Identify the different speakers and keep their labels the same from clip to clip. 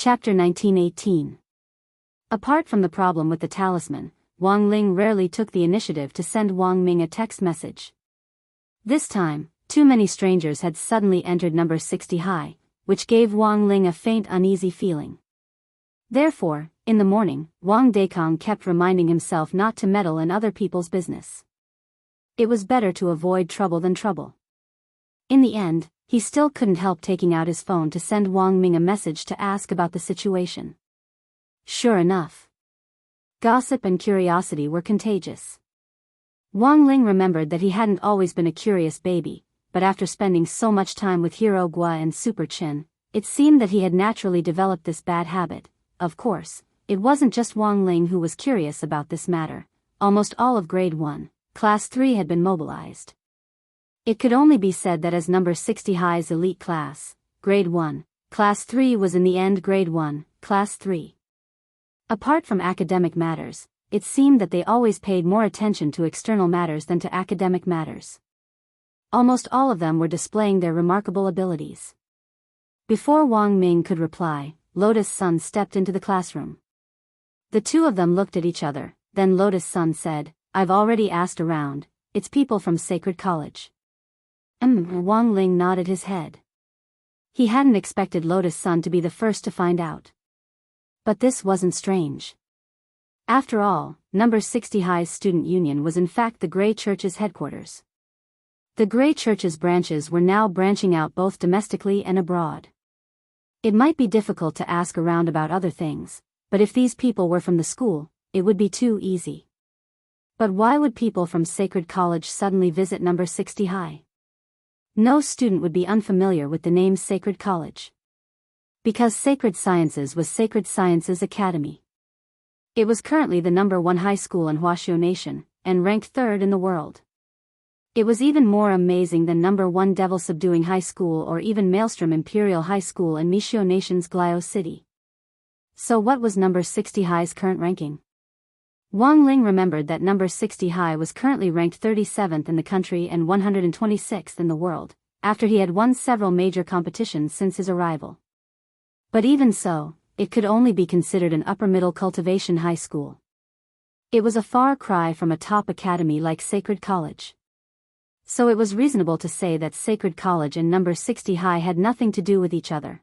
Speaker 1: Chapter 1918. Apart from the problem with the talisman, Wang Ling rarely took the initiative to send Wang Ming a text message. This time, too many strangers had suddenly entered number 60 high, which gave Wang Ling a faint uneasy feeling. Therefore, in the morning, Wang Dekong kept reminding himself not to meddle in other people's business. It was better to avoid trouble than trouble. In the end, he still couldn't help taking out his phone to send Wang Ming a message to ask about the situation. Sure enough, gossip and curiosity were contagious. Wang Ling remembered that he hadn't always been a curious baby, but after spending so much time with Hero Gua and Super Chin, it seemed that he had naturally developed this bad habit. Of course, it wasn't just Wang Ling who was curious about this matter. Almost all of Grade 1, Class 3 had been mobilized. It could only be said that as number 60 high's elite class, Grade 1, Class 3 was in the end Grade 1, Class 3. Apart from academic matters, it seemed that they always paid more attention to external matters than to academic matters. Almost all of them were displaying their remarkable abilities. Before Wang Ming could reply, Lotus Sun stepped into the classroom. The two of them looked at each other, then Lotus Sun said, "I've already asked around, it's people from Sacred College." Wang Ling nodded his head. He hadn't expected Lotus Sun to be the first to find out. But this wasn't strange. After all, number 60 High's student union was in fact the Grey Church's headquarters. The Grey Church's branches were now branching out both domestically and abroad. It might be difficult to ask around about other things, but if these people were from the school, it would be too easy. But why would people from Sacred College suddenly visit number 60 High? No student would be unfamiliar with the name Sacred College. Because Sacred Sciences was Sacred Sciences Academy. It was currently the number 1 high school in Huaxiu Nation, and ranked 3rd in the world. It was even more amazing than number 1 Devil Subduing High School or even Maelstrom Imperial High School in Mishio Nation's Glio City. So what was number 60 High's current ranking? Wang Ling remembered that number 60 High was currently ranked 37th in the country and 126th in the world, after he had won several major competitions since his arrival. But even so, it could only be considered an upper-middle cultivation high school. It was a far cry from a top academy like Sacred College. So it was reasonable to say that Sacred College and number 60 High had nothing to do with each other.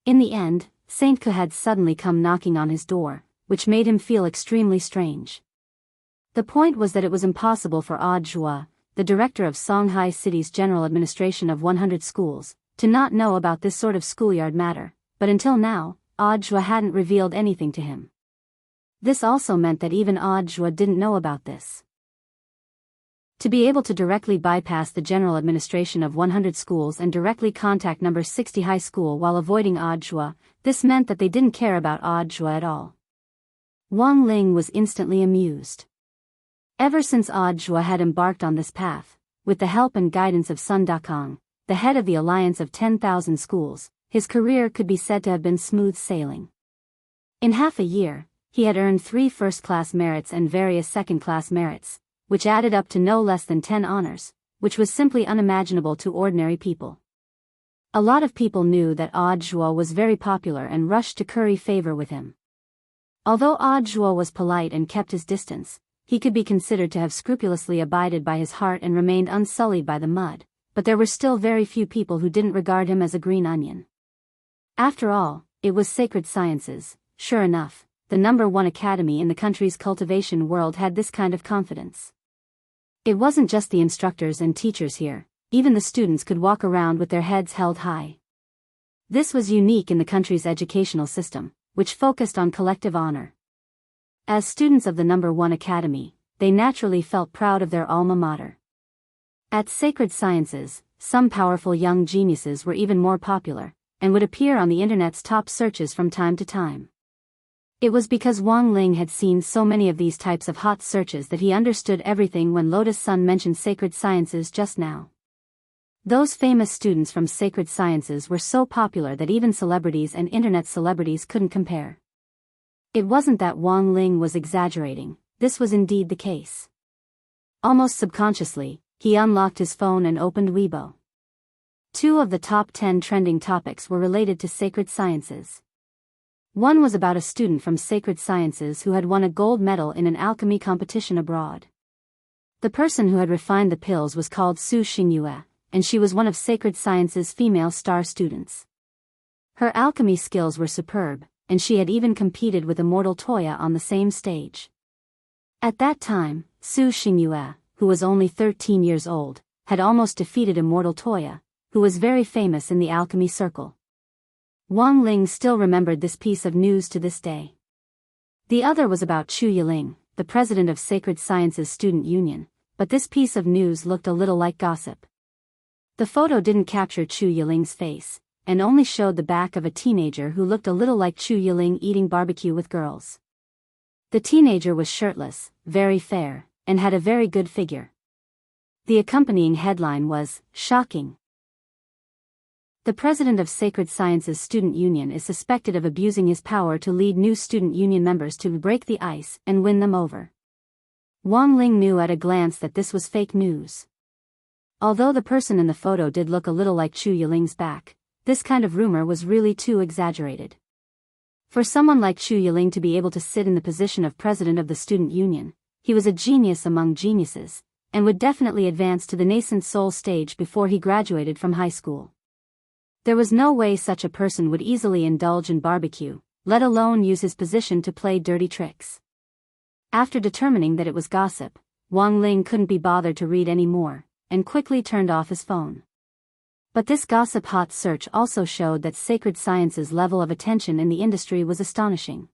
Speaker 1: In the end, Saint Ke had suddenly come knocking on his door, which made him feel extremely strange. The point was that it was impossible for Odd Zhua, the director of Songhai City's General Administration of 100 schools, to not know about this sort of schoolyard matter, but until now, Odd Zhua hadn't revealed anything to him. This also meant that even Odd Zhua didn't know about this. To be able to directly bypass the General Administration of 100 schools and directly contact number 60 High School while avoiding Odd Zhua, this meant that they didn't care about Odd Zhua at all. Wang Ling was instantly amused. Ever since Odd Zhua had embarked on this path, with the help and guidance of Sun Dakong, the head of the Alliance of 10,000 Schools, his career could be said to have been smooth sailing. In half a year, he had earned 3 first-class merits and various second-class merits, which added up to no less than 10 honors, which was simply unimaginable to ordinary people. A lot of people knew that Odd Zhua was very popular and rushed to curry favor with him. Although Odd Zhua was polite and kept his distance, he could be considered to have scrupulously abided by his heart and remained unsullied by the mud, but there were still very few people who didn't regard him as a green onion. After all, it was Sacred Sciences. Sure enough, the number 1 academy in the country's cultivation world had this kind of confidence. It wasn't just the instructors and teachers here, even the students could walk around with their heads held high. This was unique in the country's educational system, which focused on collective honor. As students of the number 1 academy, they naturally felt proud of their alma mater. At Sacred Sciences, some powerful young geniuses were even more popular, and would appear on the internet's top searches from time to time. It was because Wang Ling had seen so many of these types of hot searches that he understood everything when Lotus Sun mentioned Sacred Sciences just now. Those famous students from Sacred Sciences were so popular that even celebrities and internet celebrities couldn't compare. It wasn't that Wang Ling was exaggerating, this was indeed the case. Almost subconsciously, he unlocked his phone and opened Weibo. 2 of the top 10 trending topics were related to Sacred Sciences. One was about a student from Sacred Sciences who had won a gold medal in an alchemy competition abroad. The person who had refined the pills was called Su Xingyue, and she was one of Sacred Sciences' female star students. Her alchemy skills were superb, and she had even competed with immortal Toya on the same stage. At that time, Su Xingyue, who was only 13 years old, had almost defeated immortal Toya, who was very famous in the alchemy circle. Wang Ling still remembered this piece of news to this day. The other was about Chu Yiling, the president of Sacred Sciences Student Union, but this piece of news looked a little like gossip. The photo didn't capture Chu Yiling's face, and only showed the back of a teenager who looked a little like Chu Yiling eating barbecue with girls. The teenager was shirtless, very fair, and had a very good figure. The accompanying headline was, "Shocking." The president of Sacred Sciences Student Union is suspected of abusing his power to lead new student union members to break the ice and win them over. Wang Ling knew at a glance that this was fake news. Although the person in the photo did look a little like Chu Yiling's back, this kind of rumor was really too exaggerated. For someone like Chu Yiling to be able to sit in the position of president of the student union, he was a genius among geniuses, and would definitely advance to the nascent soul stage before he graduated from high school. There was no way such a person would easily indulge in barbecue, let alone use his position to play dirty tricks. After determining that it was gossip, Wang Ling couldn't be bothered to read any more, and quickly turned off his phone. But this gossip hot search also showed that Sacred Sciences' level of attention in the industry was astonishing.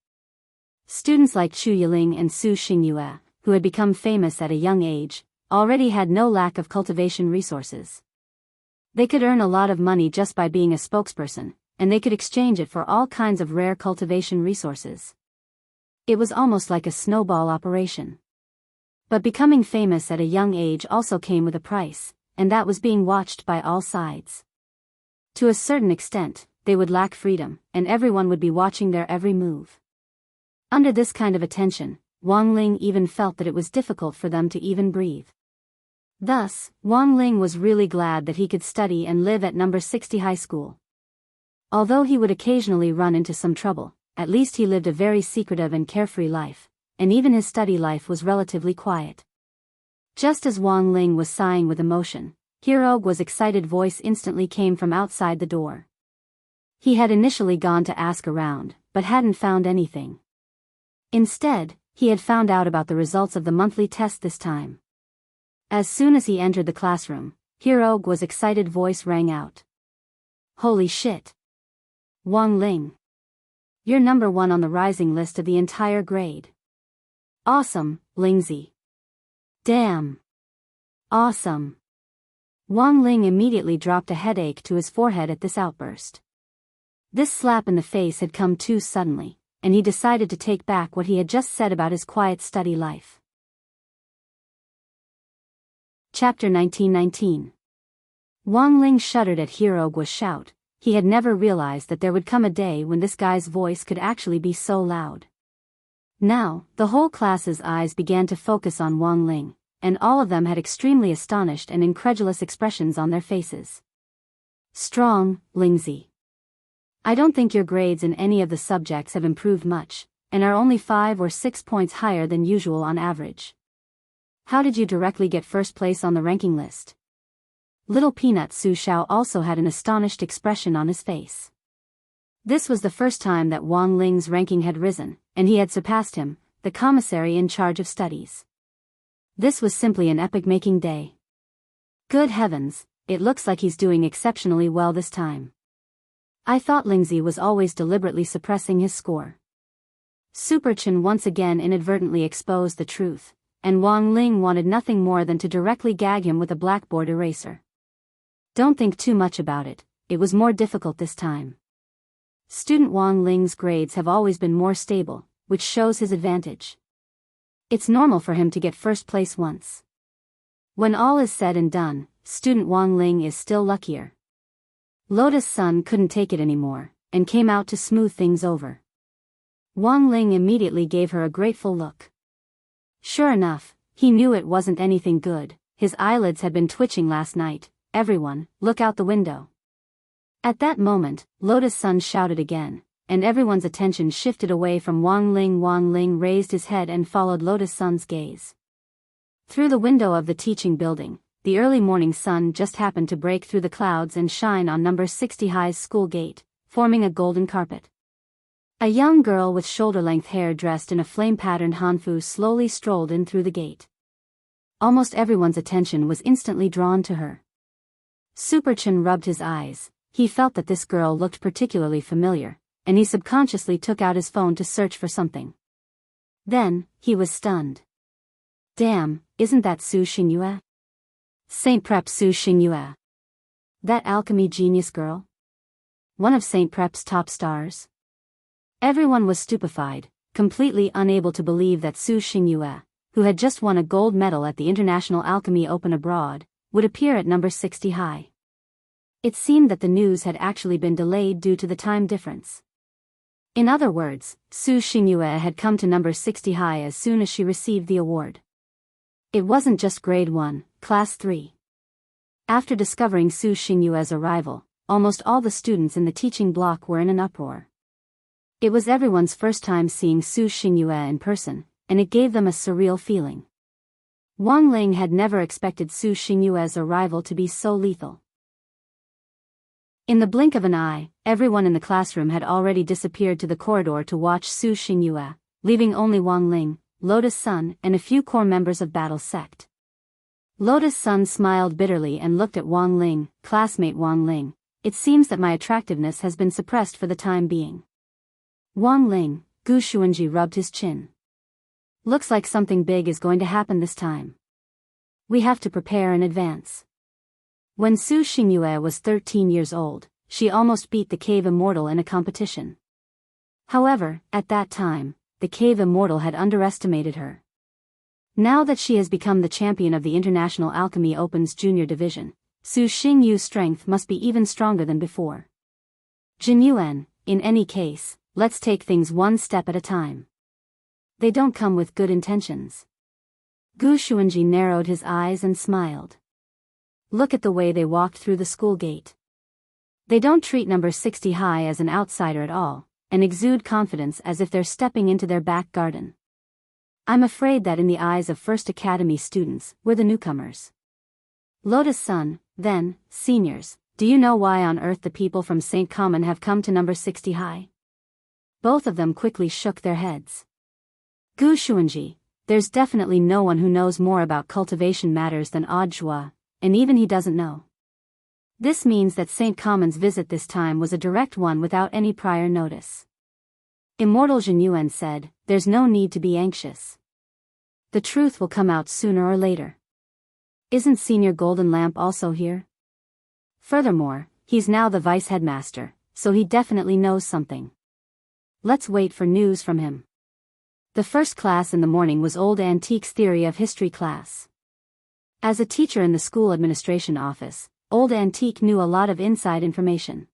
Speaker 1: Students like Chu Yiling and Su Xingyue, who had become famous at a young age, already had no lack of cultivation resources. They could earn a lot of money just by being a spokesperson, and they could exchange it for all kinds of rare cultivation resources. It was almost like a snowball operation. But becoming famous at a young age also came with a price, and that was being watched by all sides. To a certain extent, they would lack freedom, and everyone would be watching their every move. Under this kind of attention, Wang Ling even felt that it was difficult for them to even breathe. Thus, Wang Ling was really glad that he could study and live at number 60 high school. Although he would occasionally run into some trouble, at least he lived a very secretive and carefree life, and even his study life was relatively quiet. Just as Wang Ling was sighing with emotion, Herogu's excited voice instantly came from outside the door. He had initially gone to ask around, but hadn't found anything. Instead, he had found out about the results of the monthly test this time. As soon as he entered the classroom, Herogu's excited voice rang out. "Holy shit! Wang Ling! You're number 1 on the rising list of the entire grade. Awesome, Lingzi. Damn! Awesome!" Wang Ling immediately dropped a headache to his forehead at this outburst. This slap in the face had come too suddenly, and he decided to take back what he had just said about his quiet study life. Chapter 1919. Wang Ling shuddered at Herogu's shout. He had never realized that there would come a day when this guy's voice could actually be so loud. Now, the whole class's eyes began to focus on Wang Ling, and all of them had extremely astonished and incredulous expressions on their faces. "Strong, Lingzi. I don't think your grades in any of the subjects have improved much, and are only 5 or 6 points higher than usual on average. How did you directly get first place on the ranking list?" Little Peanut Su Xiao also had an astonished expression on his face. This was the first time that Wang Ling's ranking had risen, and he had surpassed him, the commissary in charge of studies. This was simply an epoch-making day. Good heavens, it looks like he's doing exceptionally well this time. I thought Lingzi was always deliberately suppressing his score. Super Chen once again inadvertently exposed the truth, and Wang Ling wanted nothing more than to directly gag him with a blackboard eraser. Don't think too much about it, it was more difficult this time. Student Wang Ling's grades have always been more stable, which shows his advantage. It's normal for him to get first place once. When all is said and done, student Wang Ling is still luckier. Lotus Sun couldn't take it anymore, and came out to smooth things over. Wang Ling immediately gave her a grateful look. Sure enough, he knew it wasn't anything good. His eyelids had been twitching last night. "Everyone, look out the window." At that moment, Lotus Sun shouted again, and everyone's attention shifted away from Wang Ling. Wang Ling raised his head and followed Lotus Sun's gaze. Through the window of the teaching building, the early morning sun just happened to break through the clouds and shine on number 60 High's school gate, forming a golden carpet. A young girl with shoulder-length hair dressed in a flame-patterned hanfu slowly strolled in through the gate. Almost everyone's attention was instantly drawn to her. Superchin rubbed his eyes. He felt that this girl looked particularly familiar, and he subconsciously took out his phone to search for something. Then, he was stunned. Damn, isn't that Su Xingyue? Saint Prep Su Xingyue. That alchemy genius girl? One of Saint Prep's top stars? Everyone was stupefied, completely unable to believe that Su Xingyue, who had just won a gold medal at the International Alchemy Open abroad, would appear at number 60 High. It seemed that the news had actually been delayed due to the time difference. In other words, Su Xingyue had come to number 60 High as soon as she received the award. It wasn't just grade 1, class 3. After discovering Su Xingyue's arrival, almost all the students in the teaching block were in an uproar. It was everyone's first time seeing Su Xingyue in person, and it gave them a surreal feeling. Wang Ling had never expected Su Xingyue's arrival to be so lethal. In the blink of an eye, everyone in the classroom had already disappeared to the corridor to watch Su Xingyue, leaving only Wang Ling, Lotus Sun, and a few core members of Battle Sect. Lotus Sun smiled bitterly and looked at Wang Ling. Classmate Wang Ling, it seems that my attractiveness has been suppressed for the time being. Wang Ling, Gu Xuanji rubbed his chin. Looks like something big is going to happen this time. We have to prepare in advance. When Su Xingyue was 13 years old, she almost beat the Cave Immortal in a competition. However, at that time, the Cave Immortal had underestimated her. Now that she has become the champion of the International Alchemy Open's junior division, Su Xingyue's strength must be even stronger than before. Jin Yuan, in any case, let's take things one step at a time. They don't come with good intentions. Gu Xuanji narrowed his eyes and smiled. Look at the way they walked through the school gate. They don't treat number 60 High as an outsider at all, and exude confidence as if they're stepping into their back garden. I'm afraid that in the eyes of First Academy students, we're the newcomers. Lotus Sun, then, seniors, do you know why on earth the people from St. Common have come to number 60 High? Both of them quickly shook their heads. Gu Xuanji, there's definitely no one who knows more about cultivation matters than Odd, and even he doesn't know. This means that St. Common's visit this time was a direct one without any prior notice. Immortal Jin Yuan said, there's no need to be anxious. The truth will come out sooner or later. Isn't Senior Golden Lamp also here? Furthermore, he's now the vice headmaster, so he definitely knows something. Let's wait for news from him. The first class in the morning was Old Antique's Theory of History class. As a teacher in the school administration office, Old Antique knew a lot of inside information.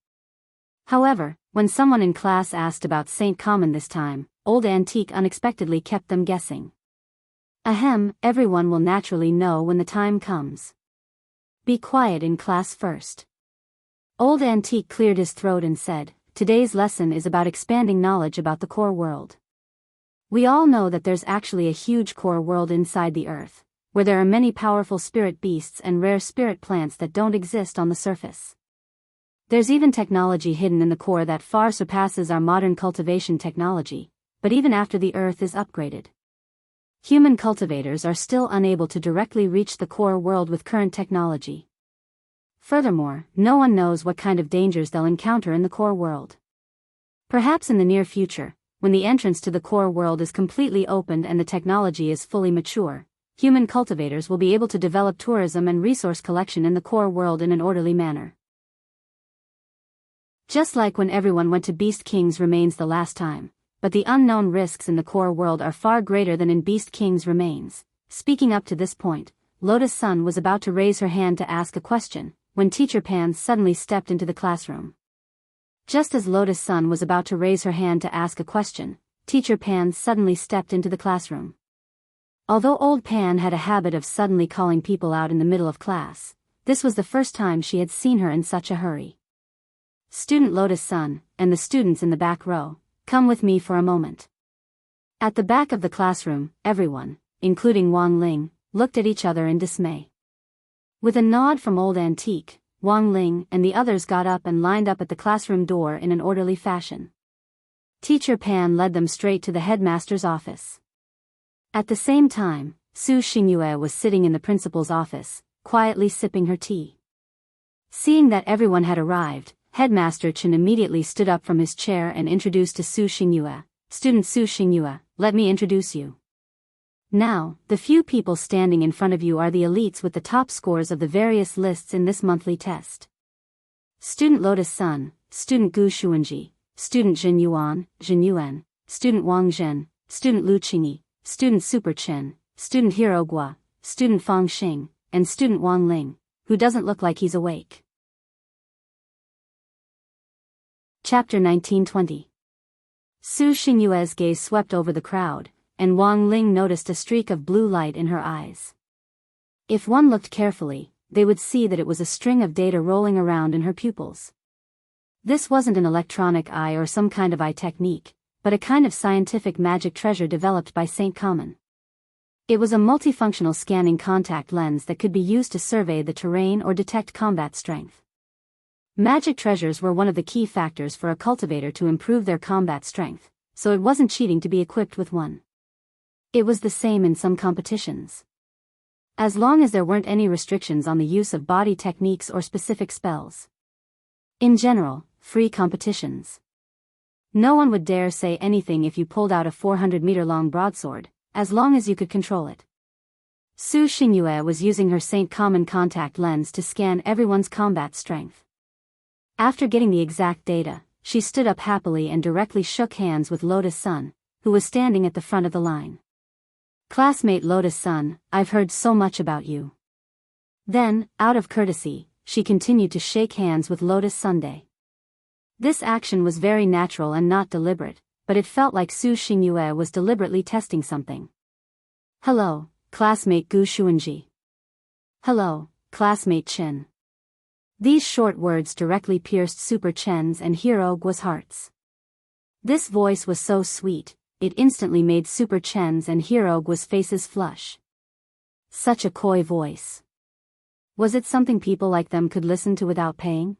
Speaker 1: However, when someone in class asked about St. Common this time, Old Antique unexpectedly kept them guessing. Ahem, everyone will naturally know when the time comes. Be quiet in class first. Old Antique cleared his throat and said, today's lesson is about expanding knowledge about the core world. We all know that there's actually a huge core world inside the earth, where there are many powerful spirit beasts and rare spirit plants that don't exist on the surface. There's even technology hidden in the core that far surpasses our modern cultivation technology, but even after the earth is upgraded, human cultivators are still unable to directly reach the core world with current technology. Furthermore, no one knows what kind of dangers they'll encounter in the core world. Perhaps in the near future, when the entrance to the core world is completely opened and the technology is fully mature, human cultivators will be able to develop tourism and resource collection in the core world in an orderly manner. Just like when everyone went to Beast King's remains the last time, but the unknown risks in the core world are far greater than in Beast King's remains. Speaking up to this point, Lotus Sun was about to raise her hand to ask a question, when Teacher Pan suddenly stepped into the classroom. Just as Lotus Sun was about to raise her hand to ask a question, Teacher Pan suddenly stepped into the classroom. Although Old Pan had a habit of suddenly calling people out in the middle of class, this was the first time she had seen her in such a hurry. Student Lotus Sun, and the students in the back row, come with me for a moment. At the back of the classroom, everyone, including Wang Ling, looked at each other in dismay. With a nod from Old Antique, Wang Ling and the others got up and lined up at the classroom door in an orderly fashion. Teacher Pan led them straight to the headmaster's office. At the same time, Su Xingyue was sitting in the principal's office, quietly sipping her tea. Seeing that everyone had arrived, Headmaster Chen immediately stood up from his chair and introduced to Su Xingyue. Student Su Xingyue, let me introduce you. Now, the few people standing in front of you are the elites with the top scores of the various lists in this monthly test. Student Lotus Sun, Student Gu Xuanji, Student Jin Yuan, Jin Yuan, Student Wang Zhen, Student Lu Qingyi, Student Super Chen, Student Hero Gua, Student Fang Xing, and Student Wang Ling, who doesn't look like he's awake. Chapter 1920. Su Xingyue's gaze swept over the crowd, and Wang Ling noticed a streak of blue light in her eyes. If one looked carefully, they would see that it was a string of data rolling around in her pupils. This wasn't an electronic eye or some kind of eye technique, but a kind of scientific magic treasure developed by Saint Common. It was a multifunctional scanning contact lens that could be used to survey the terrain or detect combat strength. Magic treasures were one of the key factors for a cultivator to improve their combat strength, so it wasn't cheating to be equipped with one. It was the same in some competitions. As long as there weren't any restrictions on the use of body techniques or specific spells. In general, free competitions. No one would dare say anything if you pulled out a 400-meter-long broadsword, as long as you could control it. Su Xingyue was using her Saint Common contact lens to scan everyone's combat strength. After getting the exact data, she stood up happily and directly shook hands with Lotus Sun, who was standing at the front of the line. Classmate Lotus Sun, I've heard so much about you. Then, out of courtesy, she continued to shake hands with Lotus Sunday. This action was very natural and not deliberate, but it felt like Su Xingyue was deliberately testing something. Hello, classmate Gu Xuanji. Hello, classmate Chen. These short words directly pierced Super Chen's and Hero Gua's hearts. This voice was so sweet, it instantly made Super Chen's and Hero Gua's faces flush. Such a coy voice. Was it something people like them could listen to without paying?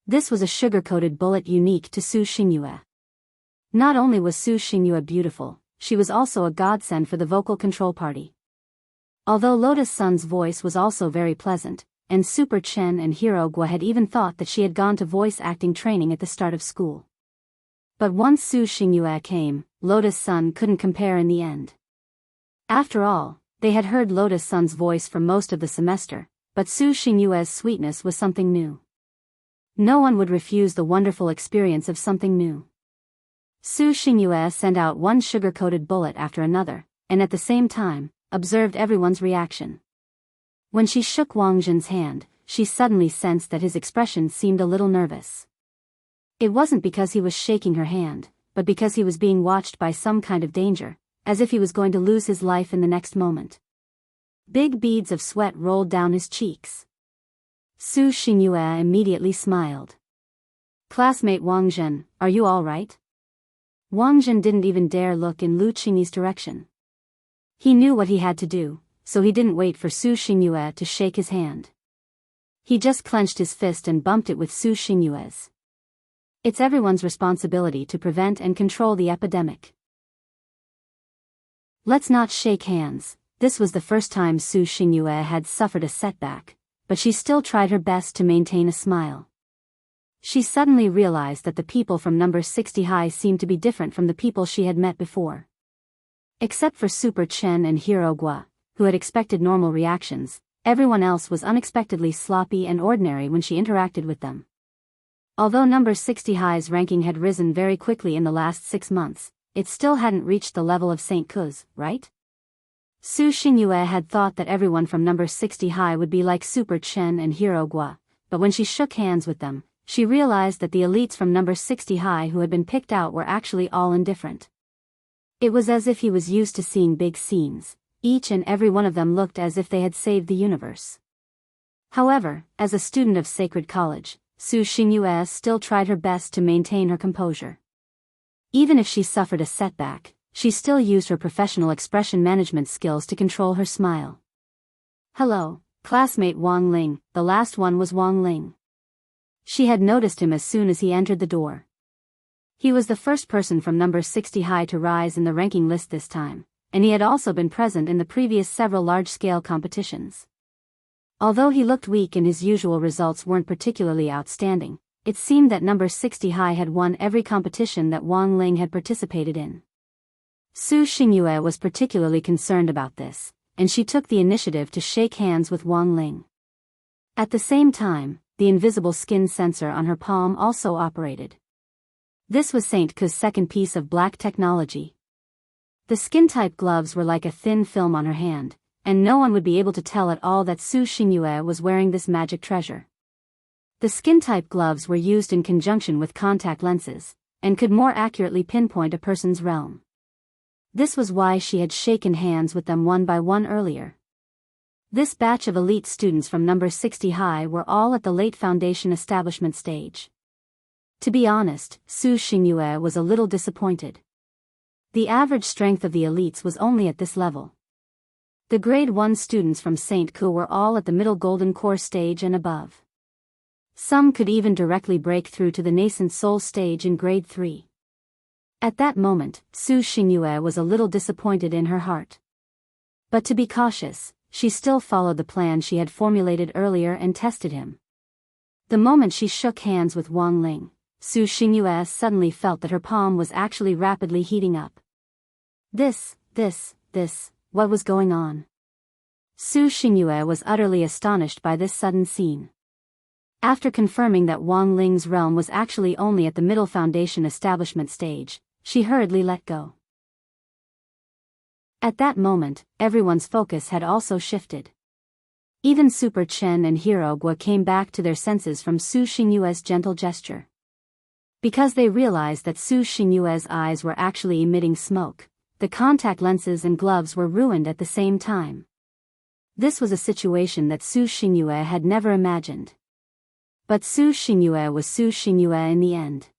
Speaker 1: This was a sugar-coated bullet unique to Su Xingyue. Not only was Su Xingyue beautiful, she was also a godsend for the vocal control party. Although Lotus Sun's voice was also very pleasant, and Super Chen and Hero Gua had even thought that she had gone to voice acting training at the start of school. But once Su Xingyue came, Lotus Sun couldn't compare in the end. After all, they had heard Lotus Sun's voice for most of the semester, but Su Xingyue's sweetness was something new. No one would refuse the wonderful experience of something new. Su Xingyue sent out one sugar-coated bullet after another, and at the same time, observed everyone's reaction. When she shook Wang Zhen's hand, she suddenly sensed that his expression seemed a little nervous. It wasn't because he was shaking her hand, but because he was being watched by some kind of danger, as if he was going to lose his life in the next moment. Big beads of sweat rolled down his cheeks. Su Xingyue immediately smiled. Classmate Wang Zhen, are you all right? Wang Zhen didn't even dare look in Lu Qingyi's direction. He knew what he had to do, so he didn't wait for Su Xingyue to shake his hand. He just clenched his fist and bumped it with Su Xingyue's. It's everyone's responsibility to prevent and control the epidemic. Let's not shake hands. This was the first time Su Xingyue had suffered a setback, but she still tried her best to maintain a smile. She suddenly realized that the people from number 60 high seemed to be different from the people she had met before. Except for Super Chen and Hero Gua, who had expected normal reactions, everyone else was unexpectedly sloppy and ordinary when she interacted with them. Although number 60 high's ranking had risen very quickly in the last 6 months, it still hadn't reached the level of St. Kuz, right? Su Xingyue had thought that everyone from number 60 high would be like Super Chen and Hero Gua, but when she shook hands with them, she realized that the elites from number 60 high who had been picked out were actually all indifferent. It was as if he was used to seeing big scenes. Each and every one of them looked as if they had saved the universe. However, as a student of Sacred College, Su Xingyue still tried her best to maintain her composure. Even if she suffered a setback, she still used her professional expression management skills to control her smile. "Hello, classmate Wang Ling." The last one was Wang Ling. She had noticed him as soon as he entered the door. He was the first person from number 60 high to rise in the ranking list this time, and he had also been present in the previous several large-scale competitions. Although he looked weak and his usual results weren't particularly outstanding, it seemed that number 60 high had won every competition that Wang Ling had participated in. Su Xingyue was particularly concerned about this, and she took the initiative to shake hands with Wang Ling. At the same time, the invisible skin sensor on her palm also operated. This was Saint Ke's second piece of black technology. The skin-type gloves were like a thin film on her hand, and no one would be able to tell at all that Su Xingyue was wearing this magic treasure. The skin-type gloves were used in conjunction with contact lenses, and could more accurately pinpoint a person's realm. This was why she had shaken hands with them one by one earlier. This batch of elite students from number 60 high were all at the late foundation establishment stage. To be honest, Su Xingyue was a little disappointed. The average strength of the elites was only at this level. The grade 1 students from St. Ke were all at the middle golden core stage and above. Some could even directly break through to the nascent soul stage in grade 3. At that moment, Su Xingyue was a little disappointed in her heart. But to be cautious, she still followed the plan she had formulated earlier and tested him. The moment she shook hands with Wang Ling, Su Xingyue suddenly felt that her palm was actually rapidly heating up. What was going on? Su Xingyue was utterly astonished by this sudden scene. After confirming that Wang Ling's realm was actually only at the middle foundation establishment stage, she hurriedly let go. At that moment, everyone's focus had also shifted. Even Super Chen and Hero Gua came back to their senses from Su Xingyue's gentle gesture. Because they realized that Su Xingyue's eyes were actually emitting smoke, the contact lenses and gloves were ruined at the same time. This was a situation that Su Xingyue had never imagined. But Su Xingyue was Su Xingyue in the end.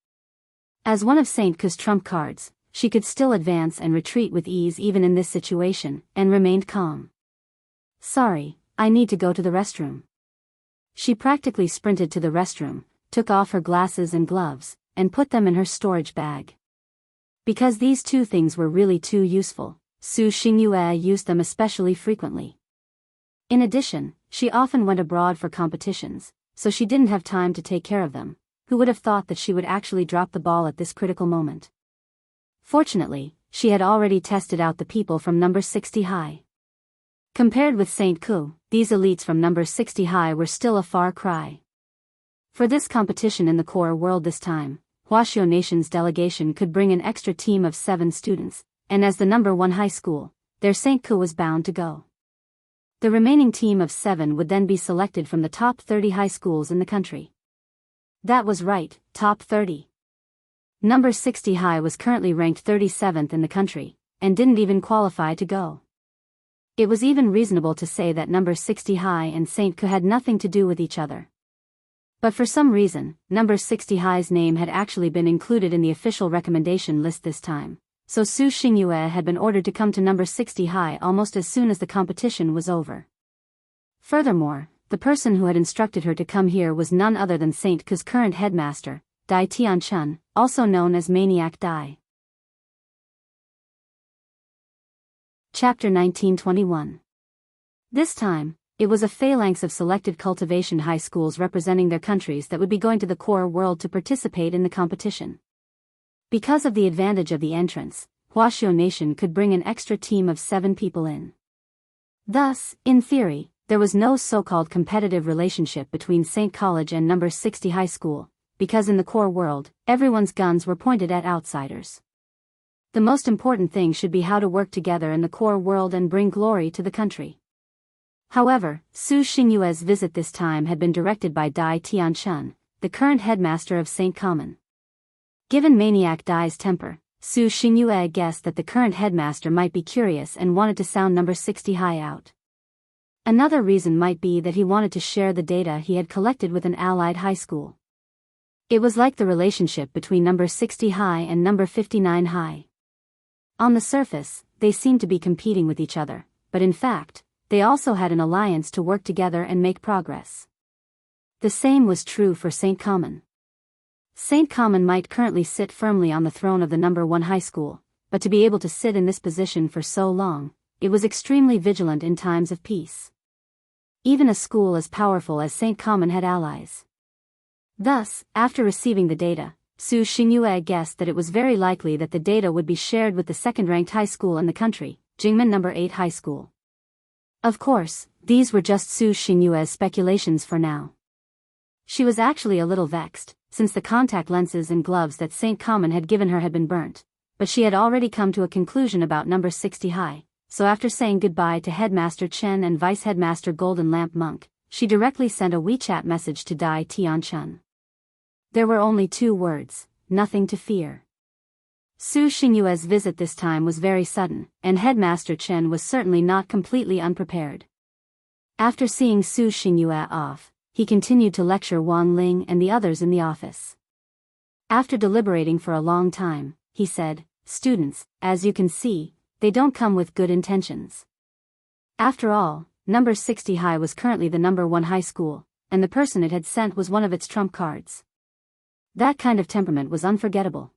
Speaker 1: As one of Saint Ke's trump cards, she could still advance and retreat with ease even in this situation, and remained calm. "Sorry, I need to go to the restroom." She practically sprinted to the restroom, took off her glasses and gloves, and put them in her storage bag. Because these two things were really too useful, Su Xingyue used them especially frequently. In addition, she often went abroad for competitions, so she didn't have time to take care of them. Who would have thought that she would actually drop the ball at this critical moment? Fortunately, she had already tested out the people from number 60 high. Compared with St. Ke, these elites from number 60 high were still a far cry. For this competition in the core world this time, Huaxiao Nation's delegation could bring an extra team of 7 students, and as the number 1 high school, their St. Ke was bound to go. The remaining team of 7 would then be selected from the top 30 high schools in the country. That was right, top 30. Number 60 high was currently ranked 37th in the country, and didn't even qualify to go. It was even reasonable to say that number 60 high and St. Ke had nothing to do with each other. But for some reason, number 60 high's name had actually been included in the official recommendation list this time, so Su Xingyue had been ordered to come to number 60 high almost as soon as the competition was over. Furthermore, the person who had instructed her to come here was none other than St. Ke's current headmaster, Dai Tianchun, also known as Maniac Dai. Chapter 1921. This time, it was a phalanx of selected cultivation high schools representing their countries that would be going to the core world to participate in the competition. Because of the advantage of the entrance, Huaxiao Nation could bring an extra team of 7 people in. Thus, in theory, there was no so-called competitive relationship between St. College and number 60 high school, because in the core world, everyone's guns were pointed at outsiders. The most important thing should be how to work together in the core world and bring glory to the country. However, Su Xingyue's visit this time had been directed by Dai Tianchun, the current headmaster of St. Common. Given Maniac Dai's temper, Su Xingyue guessed that the current headmaster might be curious and wanted to sound number 60 high out. Another reason might be that he wanted to share the data he had collected with an allied high school. It was like the relationship between number 60 high and number 59 high. On the surface, they seemed to be competing with each other, but in fact, they also had an alliance to work together and make progress. The same was true for St. Common. St. Common might currently sit firmly on the throne of the number 1 high school, but to be able to sit in this position for so long, it was extremely vigilant in times of peace. Even a school as powerful as St. Common had allies. Thus, after receiving the data, Su Xingyue guessed that it was very likely that the data would be shared with the second-ranked high school in the country, Jingmen No. 8 High School. Of course, these were just Su Xingyue's speculations for now. She was actually a little vexed, since the contact lenses and gloves that St. Common had given her had been burnt, but she had already come to a conclusion about number 60 high, so after saying goodbye to Headmaster Chen and Vice Headmaster Golden Lamp Monk, she directly sent a WeChat message to Dai Tianchun. There were only 2 words, nothing to fear. Su Xingyue's visit this time was very sudden, and Headmaster Chen was certainly not completely unprepared. After seeing Su Xingyue off, he continued to lecture Wang Ling and the others in the office. After deliberating for a long time, he said, "Students, as you can see, they don't come with good intentions. After all, number 60 high was currently the number 1 high school, and the person it had sent was one of its trump cards. That kind of temperament was unforgettable.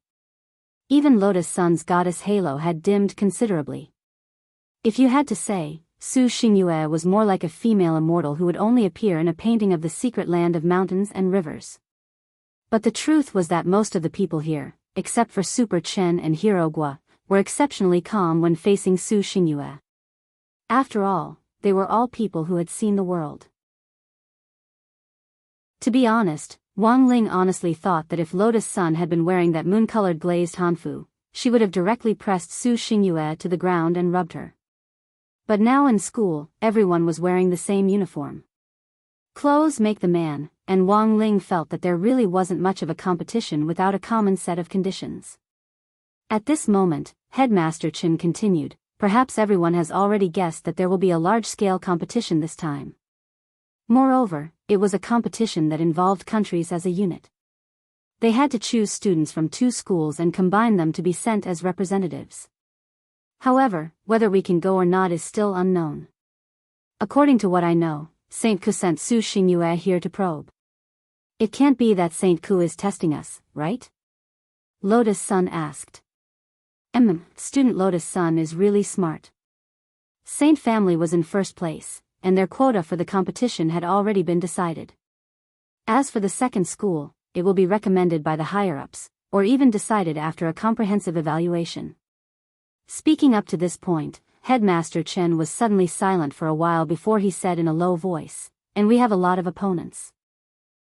Speaker 1: Even Lotus Sun's goddess halo had dimmed considerably. If you had to say, Su Xingyue was more like a female immortal who would only appear in a painting of the secret land of mountains and rivers. But the truth was that most of the people here, except for Super Chen and Hirogua, were exceptionally calm when facing Su Xingyue. After all, they were all people who had seen the world. To be honest, Wang Ling honestly thought that if Lotus Sun had been wearing that moon-colored glazed hanfu, she would have directly pressed Su Xingyue to the ground and rubbed her. But now in school, everyone was wearing the same uniform. Clothes make the man, and Wang Ling felt that there really wasn't much of a competition without a common set of conditions. At this moment, Headmaster Chen continued, "Perhaps everyone has already guessed that there will be a large-scale competition this time. Moreover, it was a competition that involved countries as a unit. They had to choose students from 2 schools and combine them to be sent as representatives. However, whether we can go or not is still unknown. According to what I know, St. Ku sent Su Xingyue here to probe. It can't be that St. Ku is testing us, right?" Lotus Sun asked. Student Lotus Sun is really smart. Saint Family was in first place, and their quota for the competition had already been decided. As for the second school, it will be recommended by the higher-ups, or even decided after a comprehensive evaluation. Speaking up to this point, Headmaster Chen was suddenly silent for a while before he said in a low voice, "And we have a lot of opponents.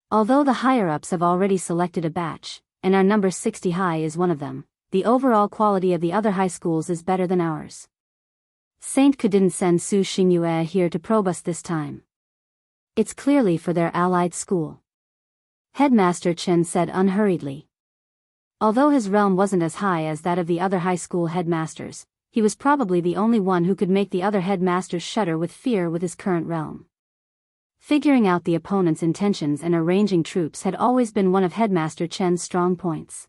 Speaker 1: Although the higher-ups have already selected a batch, and our number 60 high is one of them, the overall quality of the other high schools is better than ours. Saint Ku didn't send Su Xingyue here to probe us this time. It's clearly for their allied school." Headmaster Chen said unhurriedly. Although his realm wasn't as high as that of the other high school headmasters, he was probably the only one who could make the other headmasters shudder with fear with his current realm. Figuring out the opponent's intentions and arranging troops had always been one of Headmaster Chen's strong points.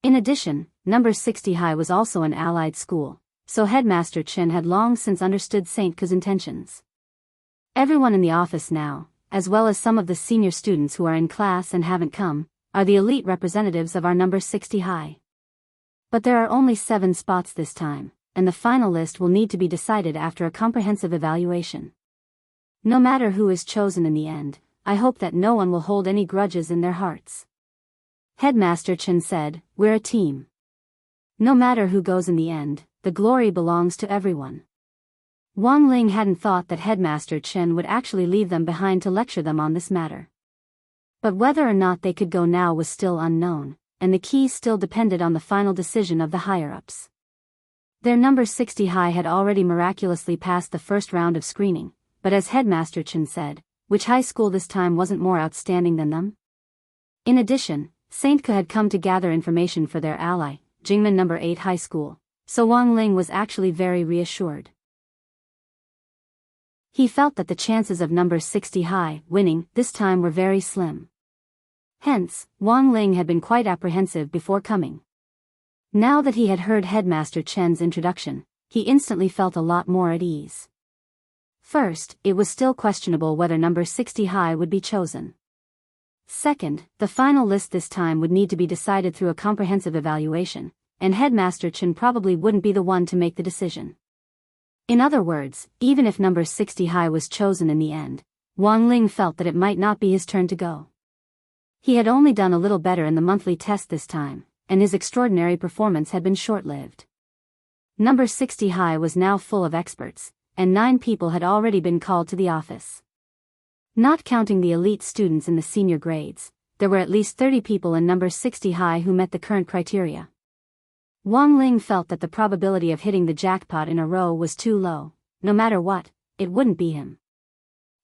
Speaker 1: In addition, number 60 high was also an allied school, so Headmaster Chen had long since understood St. Ku's intentions. Everyone in the office now, as well as some of the senior students who are in class and haven't come, are the elite representatives of our number 60 high. But there are only 7 spots this time, and the final list will need to be decided after a comprehensive evaluation. No matter who is chosen in the end, I hope that no one will hold any grudges in their hearts." Headmaster Chen said, "We're a team. No matter who goes in the end, the glory belongs to everyone." Wang Ling hadn't thought that Headmaster Chen would actually leave them behind to lecture them on this matter. But whether or not they could go now was still unknown, and the key still depended on the final decision of the higher-ups. Their number 60 high had already miraculously passed the first round of screening, but as Headmaster Chen said, which high school this time wasn't more outstanding than them? In addition, St. Ku had come to gather information for their ally, Jingmen No. 8 High School, so Wang Ling was actually very reassured. He felt that the chances of number 60 high winning this time were very slim. Hence, Wang Ling had been quite apprehensive before coming. Now that he had heard Headmaster Chen's introduction, he instantly felt a lot more at ease. First, it was still questionable whether number 60 high would be chosen. Second, the final list this time would need to be decided through a comprehensive evaluation, and Headmaster Chen probably wouldn't be the one to make the decision. In other words, even if number 60 high was chosen in the end, Wang Ling felt that it might not be his turn to go. He had only done a little better in the monthly test this time, and his extraordinary performance had been short-lived. Number 60 high was now full of experts, and 9 people had already been called to the office. Not counting the elite students in the senior grades, there were at least 30 people in number 60 high who met the current criteria. Wang Ling felt that the probability of hitting the jackpot in a row was too low. No matter what, it wouldn't be him.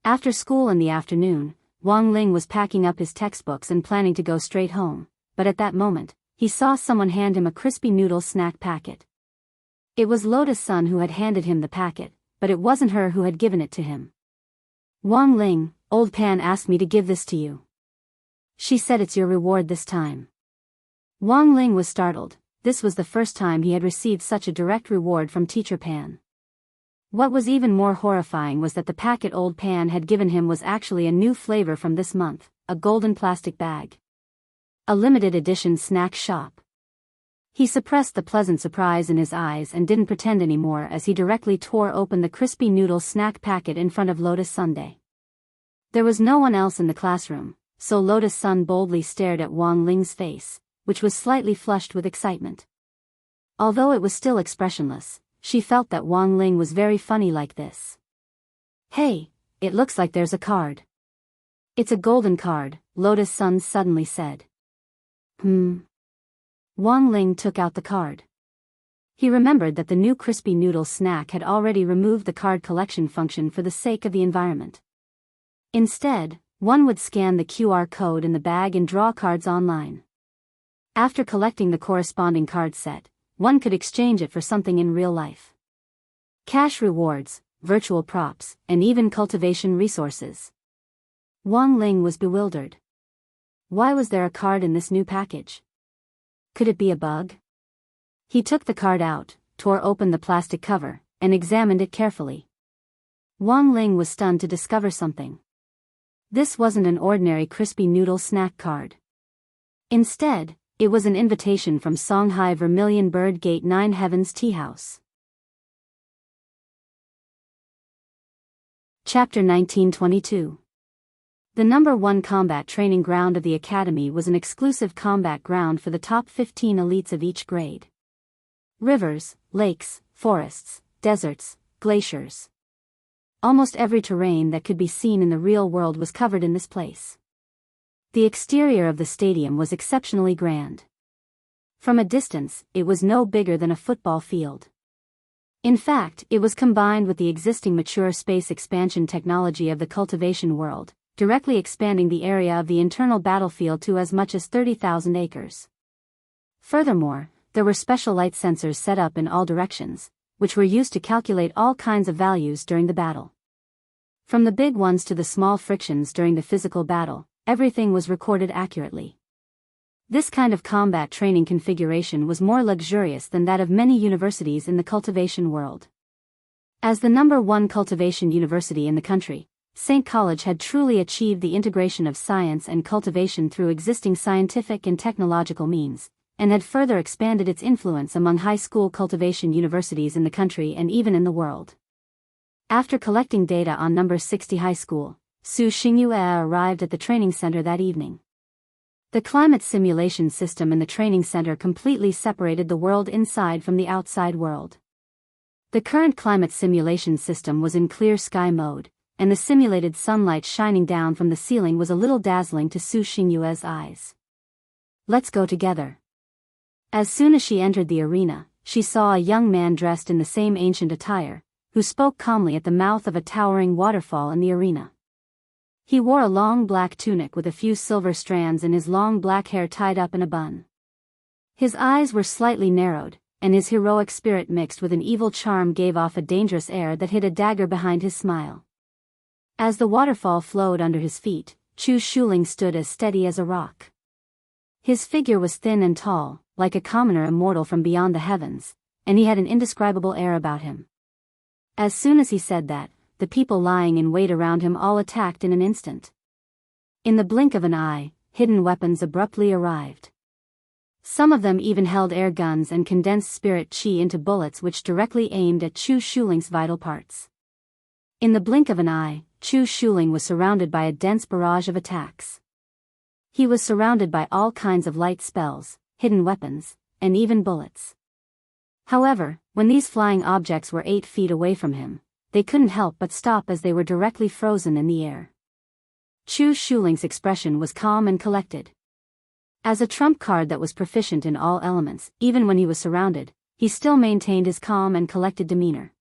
Speaker 1: After school in the afternoon, Wang Ling was packing up his textbooks and planning to go straight home, but at that moment, he saw someone hand him a crispy noodle snack packet. It was Lotus Sun who had handed him the packet, but it wasn't her who had given it to him. "Wang Ling, old Pan asked me to give this to you. She said it's your reward this time." Wang Ling was startled. This was the first time he had received such a direct reward from Teacher Pan. What was even more horrifying was that the packet old Pan had given him was actually a new flavor from this month, a golden plastic bag. A limited edition snack shop. He suppressed the pleasant surprise in his eyes and didn't pretend anymore as he directly tore open the crispy noodle snack packet in front of Lotus Sunday. There was no one else in the classroom, so Lotus Sun boldly stared at Wang Ling's face, which was slightly flushed with excitement. Although it was still expressionless, she felt that Wang Ling was very funny like this. "Hey, it looks like there's a card." "It's a golden card," Lotus Sun suddenly said. Wang Ling took out the card. He remembered that the new crispy noodle snack had already removed the card collection function for the sake of the environment. Instead, one would scan the QR code in the bag and draw cards online. After collecting the corresponding card set, one could exchange it for something in real life. Cash rewards, virtual props, and even cultivation resources. Wang Ling was bewildered. Why was there a card in this new package? Could it be a bug? He took the card out, tore open the plastic cover, and examined it carefully. Wang Ling was stunned to discover something. This wasn't an ordinary crispy noodle snack card. Instead, it was an invitation from Songhai Vermilion Bird Gate 9 Heavens Tea House. Chapter 1922. The number 1 combat training ground of the academy was an exclusive combat ground for the top 15 elites of each grade. Rivers, lakes, forests, deserts, glaciers. Almost every terrain that could be seen in the real world was covered in this place. The exterior of the stadium was exceptionally grand. From a distance, it was no bigger than a football field. In fact, it was combined with the existing mature space expansion technology of the cultivation world, directly expanding the area of the internal battlefield to as much as 30,000 acres. Furthermore, there were special light sensors set up in all directions, which were used to calculate all kinds of values during the battle. From the big ones to the small frictions during the physical battle, everything was recorded accurately. This kind of combat training configuration was more luxurious than that of many universities in the cultivation world. As the number 1 cultivation university in the country, St. College had truly achieved the integration of science and cultivation through existing scientific and technological means, and had further expanded its influence among high school cultivation universities in the country and even in the world. After collecting data on number 60 high school, Su Xingyue arrived at the training center that evening. The climate simulation system in the training center completely separated the world inside from the outside world. The current climate simulation system was in clear sky mode, and the simulated sunlight shining down from the ceiling was a little dazzling to Su Xingyue's eyes. "Let's go together." As soon as she entered the arena, she saw a young man dressed in the same ancient attire, who spoke calmly at the mouth of a towering waterfall in the arena. He wore a long black tunic with a few silver strands and his long black hair tied up in a bun. His eyes were slightly narrowed, and his heroic spirit mixed with an evil charm gave off a dangerous air that hid a dagger behind his smile. As the waterfall flowed under his feet, Chu Shuling stood as steady as a rock. His figure was thin and tall, like a commoner immortal from beyond the heavens, and he had an indescribable air about him. As soon as he said that, the people lying in wait around him all attacked in an instant. In the blink of an eye, hidden weapons abruptly arrived. Some of them even held air guns and condensed spirit chi into bullets which directly aimed at Chu Shuling's vital parts. In the blink of an eye, Chu Shuling was surrounded by a dense barrage of attacks. He was surrounded by all kinds of light spells, hidden weapons, and even bullets. However, when these flying objects were 8 feet away from him, they couldn't help but stop as they were directly frozen in the air. Chu Shuling's expression was calm and collected. As a trump card that was proficient in all elements, even when he was surrounded, he still maintained his calm and collected demeanor.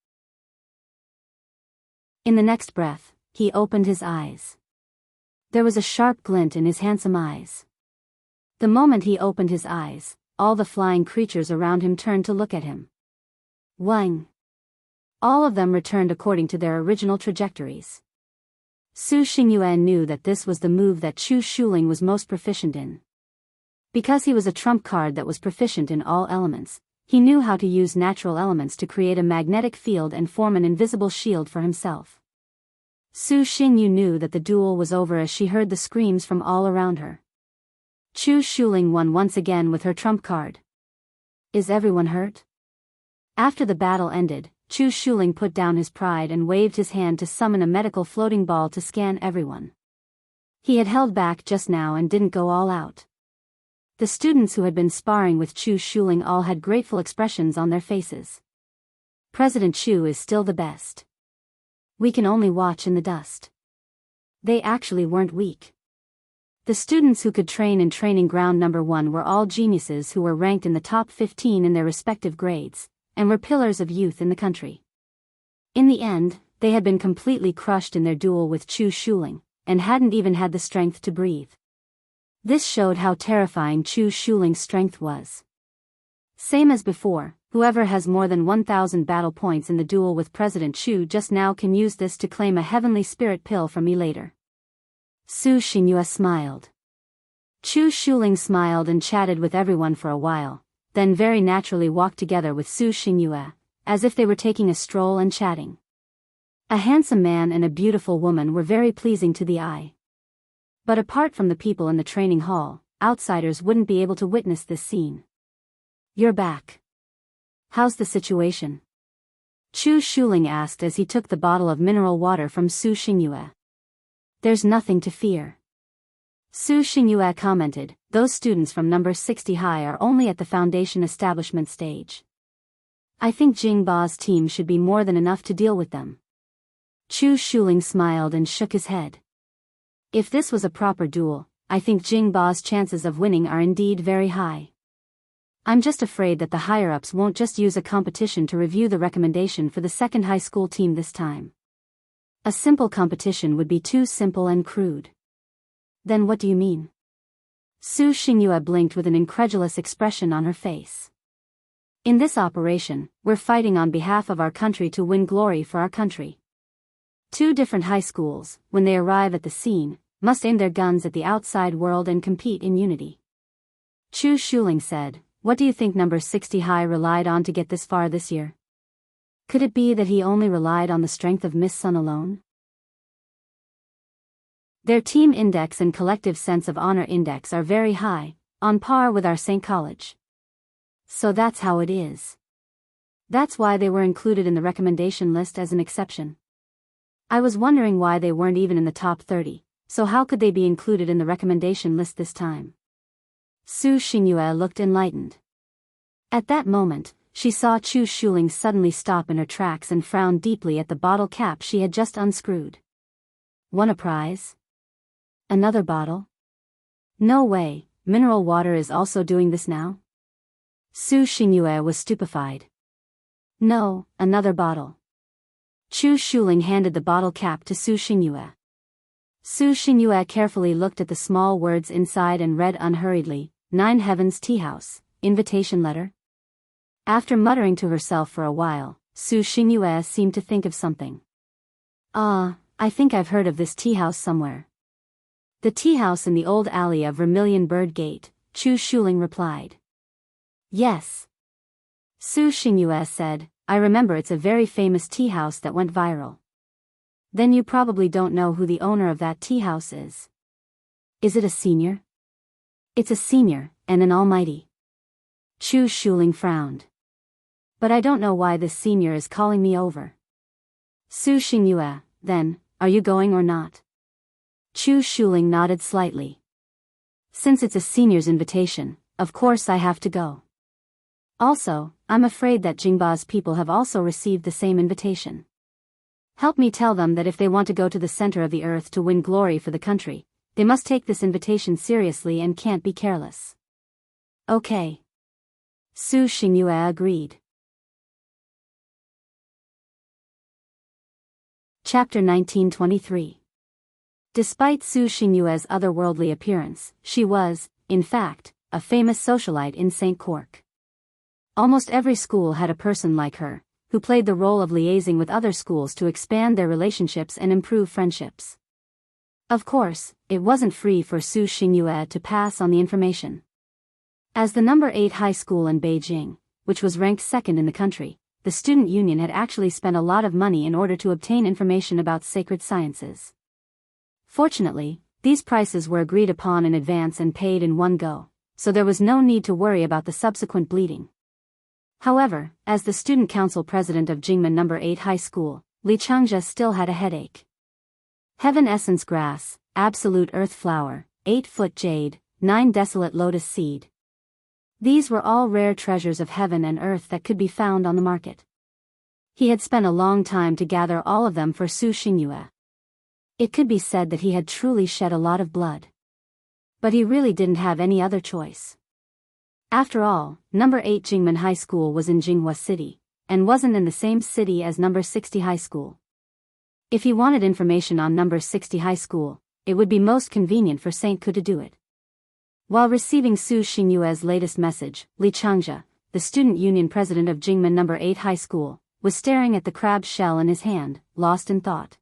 Speaker 1: In the next breath, he opened his eyes. There was a sharp glint in his handsome eyes. The moment he opened his eyes, all the flying creatures around him turned to look at him. Wang! All of them returned according to their original trajectories. Su Xingyue knew that this was the move that Chu Shuling was most proficient in. Because he was a trump card that was proficient in all elements, he knew how to use natural elements to create a magnetic field and form an invisible shield for himself. Su Xingyu knew that the duel was over as she heard the screams from all around her. Chu Shuling won once again with her trump card. Is everyone hurt? After the battle ended, Chu Shuling put down his pride and waved his hand to summon a medical floating ball to scan everyone. He had held back just now and didn't go all out. The students who had been sparring with Chu Shuling all had grateful expressions on their faces. President Chu is still the best. We can only watch in the dust. They actually weren't weak. The students who could train in training ground number 1 were all geniuses who were ranked in the top 15 in their respective grades, and were pillars of youth in the country. In the end, they had been completely crushed in their duel with Chu Shuling, and hadn't even had the strength to breathe. This showed how terrifying Chu Shuling's strength was. Same as before, whoever has more than 1,000 battle points in the duel with President Chu just now can use this to claim a heavenly spirit pill from me later. Su Xingyue smiled. Chu Shuling smiled and chatted with everyone for a while, then very naturally walked together with Su Xingyue, as if they were taking a stroll and chatting. A handsome man and a beautiful woman were very pleasing to the eye. But apart from the people in the training hall, outsiders wouldn't be able to witness this scene. You're back. How's the situation? Chu Shuling asked as he took the bottle of mineral water from Su Xingyue. There's nothing to fear. Su Xingyue commented, those students from number 60 high are only at the foundation establishment stage. I think Jingba's team should be more than enough to deal with them. Chu Shuling smiled and shook his head. If this was a proper duel, I think Jingba's chances of winning are indeed very high. I'm just afraid that the higher-ups won't just use a competition to review the recommendation for the second high school team this time. A simple competition would be too simple and crude. Then what do you mean? Su Xingyue blinked with an incredulous expression on her face. In this operation, we're fighting on behalf of our country to win glory for our country. 2 different high schools, when they arrive at the scene, must aim their guns at the outside world and compete in unity. Chu Shuling said, what do you think number 60 high relied on to get this far this year? Could it be that he only relied on the strength of Miss Sun alone? Their team index and collective sense of honor index are very high, on par with our St. College. So that's how it is. That's why they were included in the recommendation list as an exception. I was wondering why they weren't even in the top 30, so how could they be included in the recommendation list this time? Su Xingyue looked enlightened. At that moment, she saw Chu Shuling suddenly stop in her tracks and frown deeply at the bottle cap she had just unscrewed. Won a prize? Another bottle? No way, mineral water is also doing this now? Su Xingyue was stupefied. No, another bottle. Chu Shuling handed the bottle cap to Su Xingyue. Su Xingyue carefully looked at the small words inside and read unhurriedly, 9 Heavens Tea House, invitation letter. After muttering to herself for a while, Su Xingyue seemed to think of something. I think I've heard of this tea house somewhere. The tea house in the old alley of Vermilion Bird Gate, Chu Shuling replied. Yes. Su Xingyue said, I remember it's a very famous tea house that went viral. Then you probably don't know who the owner of that tea house is. Is it a senior? It's a senior, and an almighty. Chu Shuling frowned. But I don't know why this senior is calling me over. Su Xingyue, then, are you going or not? Chu Shuling nodded slightly. Since it's a senior's invitation, of course I have to go. Also, I'm afraid that Jingba's people have also received the same invitation. Help me tell them that if they want to go to the center of the earth to win glory for the country, they must take this invitation seriously and can't be careless. Okay. Su Xingyue agreed. Chapter 1923. Despite Su Xingyue's otherworldly appearance, she was, in fact, a famous socialite in St. Cork. Almost every school had a person like her, who played the role of liaising with other schools to expand their relationships and improve friendships. Of course, it wasn't free for Su Xingyue to pass on the information. As the number 8 high school in Beijing, which was ranked second in the country, the student union had actually spent a lot of money in order to obtain information about sacred sciences. Fortunately, these prices were agreed upon in advance and paid in one go, so there was no need to worry about the subsequent bleeding. However, as the student council president of Jingmen No. 8 High School, Li Changzhe still had a headache. Heaven essence grass, absolute earth flower, 8-foot jade, 9 desolate lotus seed. These were all rare treasures of heaven and earth that could be found on the market. He had spent a long time to gather all of them for Su Xingyue. It could be said that he had truly shed a lot of blood. But he really didn't have any other choice. After all, No. 8 Jingmen High School was in Jinghua City, and wasn't in the same city as No. 60 High School. If he wanted information on No. 60 High School, it would be most convenient for St. Ku to do it. While receiving Su Xingyue's latest message, Li Changzhe, the student union president of Jingmen No. 8 High School, was staring at the crab's shell in his hand, lost in thought.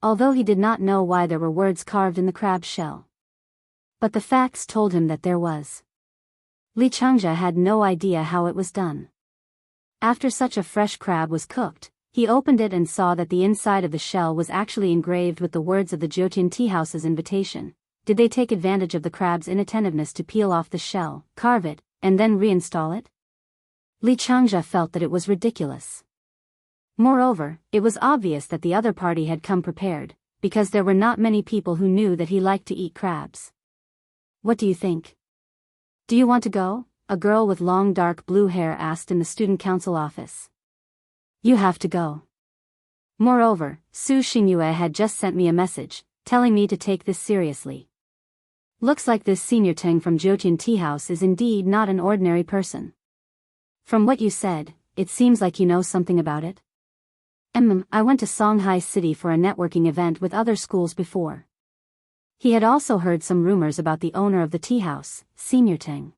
Speaker 1: Although he did not know why there were words carved in the crab's shell. But the facts told him that there was. Li Changzhe had no idea how it was done. After such a fresh crab was cooked, he opened it and saw that the inside of the shell was actually engraved with the words of the Jiutian Tea House's invitation. Did they take advantage of the crab's inattentiveness to peel off the shell, carve it, and then reinstall it? Li Changzhe felt that it was ridiculous. Moreover, it was obvious that the other party had come prepared, because there were not many people who knew that he liked to eat crabs. What do you think? Do you want to go? A girl with long dark blue hair asked in the student council office. You have to go. Moreover, Su Xingyue had just sent me a message, telling me to take this seriously. Looks like this senior Teng from Jiutian Tea House is indeed not an ordinary person. From what you said, it seems like you know something about it. I went to Songhai City for a networking event with other schools before. He had also heard some rumors about the owner of the tea house, Senior Teng.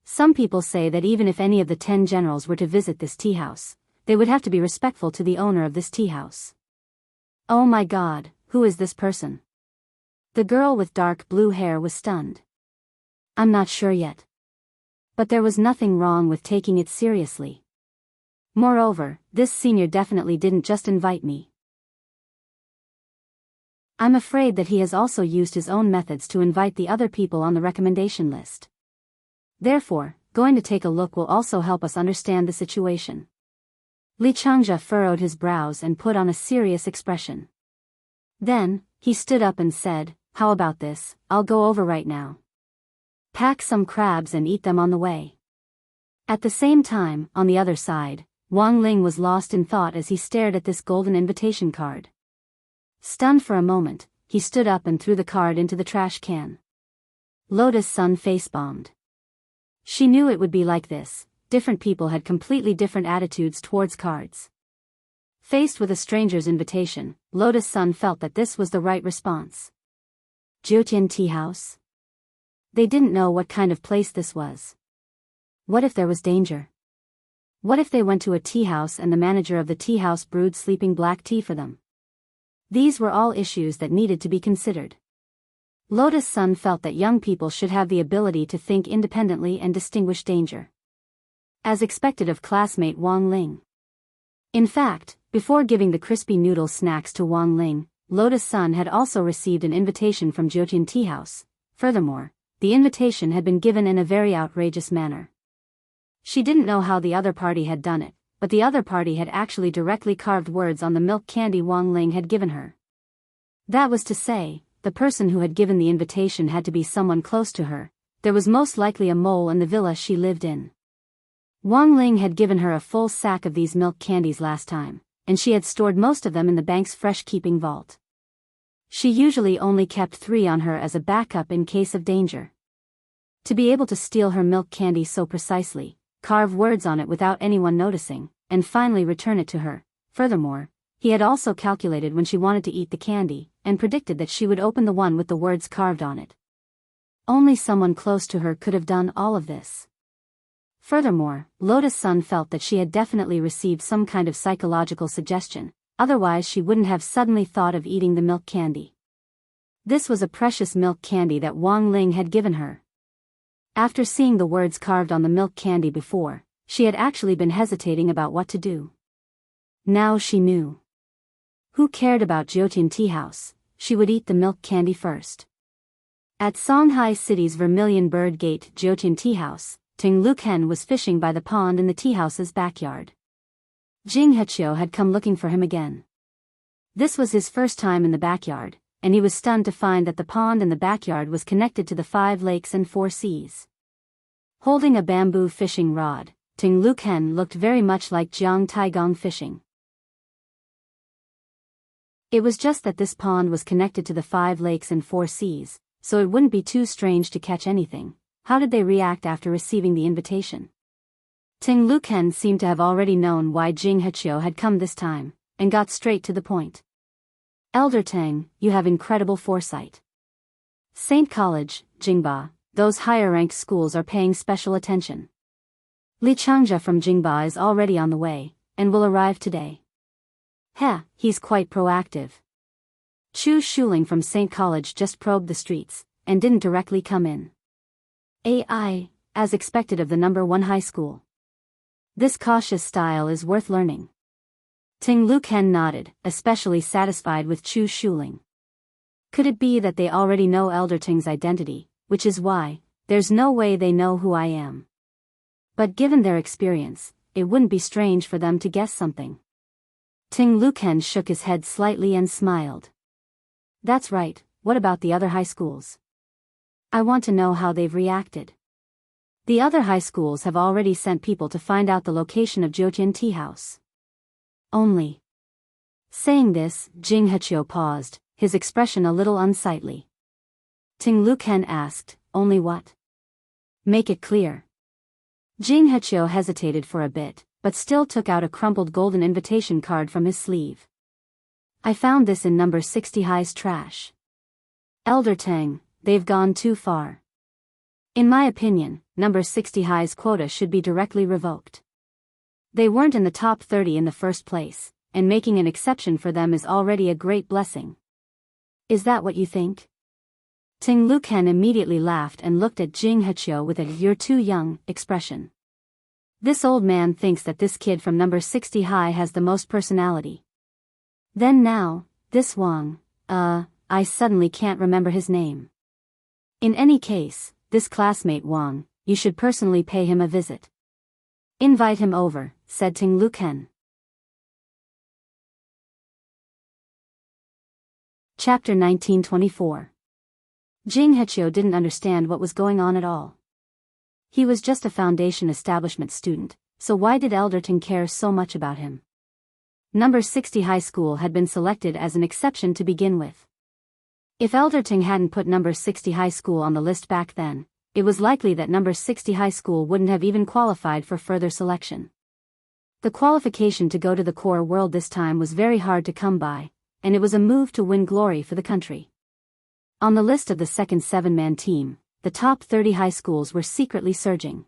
Speaker 1: Some people say that even if any of the 10 generals were to visit this tea house, they would have to be respectful to the owner of this tea house. Oh my God, who is this person? The girl with dark blue hair was stunned. I'm not sure yet. But there was nothing wrong with taking it seriously. Moreover, this senior definitely didn't just invite me. I'm afraid that he has also used his own methods to invite the other people on the recommendation list. Therefore, going to take a look will also help us understand the situation. Li Changzhe furrowed his brows and put on a serious expression. Then, he stood up and said, how about this, I'll go over right now. Pack some crabs and eat them on the way. At the same time, on the other side, Wang Ling was lost in thought as he stared at this golden invitation card. Stunned for a moment, he stood up and threw the card into the trash can. Lotus Sun face-bombed. She knew it would be like this. Different people had completely different attitudes towards cards. Faced with a stranger's invitation, Lotus Sun felt that this was the right response. Jiutian Tea House? They didn't know what kind of place this was. What if there was danger? What if they went to a tea house and the manager of the tea house brewed sleeping black tea for them? These were all issues that needed to be considered. Lotus Sun felt that young people should have the ability to think independently and distinguish danger. As expected of classmate Wang Ling. In fact, before giving the crispy noodle snacks to Wang Ling, Lotus Sun had also received an invitation from Jiutian Tea House. Furthermore, the invitation had been given in a very outrageous manner. She didn't know how the other party had done it, but the other party had actually directly carved words on the milk candy Wang Ling had given her. That was to say, the person who had given the invitation had to be someone close to her. There was most likely a mole in the villa she lived in. Wang Ling had given her a full sack of these milk candies last time, and she had stored most of them in the bank's fresh-keeping vault. She usually only kept 3 on her as a backup in case of danger. To be able to steal her milk candy so precisely, carve words on it without anyone noticing, and finally return it to her. Furthermore, he had also calculated when she wanted to eat the candy, and predicted that she would open the one with the words carved on it. Only someone close to her could have done all of this. Furthermore, Lotus Sun felt that she had definitely received some kind of psychological suggestion, otherwise she wouldn't have suddenly thought of eating the milk candy. This was a precious milk candy that Wang Ling had given her. After seeing the words carved on the milk candy before, she had actually been hesitating about what to do. Now she knew. Who cared about Jiutian Tea House? She would eat the milk candy first. At Songhai City's Vermilion Bird Gate Jiutian Tea House, Ting Luken was fishing by the pond in the tea house's backyard. Jing Hechio had come looking for him again. This was his first time in the backyard, and he was stunned to find that the pond in the backyard was connected to the 5 lakes and 4 seas. Holding a bamboo fishing rod, Ting Luken looked very much like Jiang Taigong fishing. It was just that this pond was connected to the 5 lakes and 4 seas, so it wouldn't be too strange to catch anything. How did they react after receiving the invitation? Ting Luken seemed to have already known why Jing Hechio had come this time, and got straight to the point. Elder Tang, you have incredible foresight. Saint College, Jingba, those higher-ranked schools are paying special attention. Li Changjia from Jingba is already on the way, and will arrive today. He's quite proactive. Chu Shuling from Saint College just probed the streets, and didn't directly come in. AI, as expected of the #1 high school. This cautious style is worth learning. Ting Luken nodded, especially satisfied with Chu Shuling. Could it be that they already know Elder Ting's identity, which is why, there's no way they know who I am. But given their experience, it wouldn't be strange for them to guess something. Ting Luken shook his head slightly and smiled. That's right, what about the other high schools? I want to know how they've reacted. The other high schools have already sent people to find out the location of Jiutian Tea House. Only. Saying this, Jing Hechio paused, his expression a little unsightly. Ting Luken asked, only what? Make it clear. Jing Hechio hesitated for a bit, but still took out a crumpled golden invitation card from his sleeve. I found this in number 60 High's trash. Elder Tang, they've gone too far. In my opinion, number 60 High's quota should be directly revoked. They weren't in the top 30 in the first place, and making an exception for them is already a great blessing. Is that what you think? Ting Luken immediately laughed and looked at Jing Hechio with a "you're too young" expression. This old man thinks that this kid from number 60 High has the most personality. Then now, this Wang, I suddenly can't remember his name. In any case, this classmate Wang, you should personally pay him a visit. Invite him over, said Ting Luken. Chapter 1924. Jing Hechio didn't understand what was going on at all. He was just a foundation establishment student, so why did Elder Ting care so much about him? Number 60 High School had been selected as an exception to begin with. If Elder Ting hadn't put number 60 High School on the list back then, it was likely that number 60 High School wouldn't have even qualified for further selection. The qualification to go to the core world this time was very hard to come by, and it was a move to win glory for the country. On the list of the second 7-man team, the top 30 high schools were secretly surging.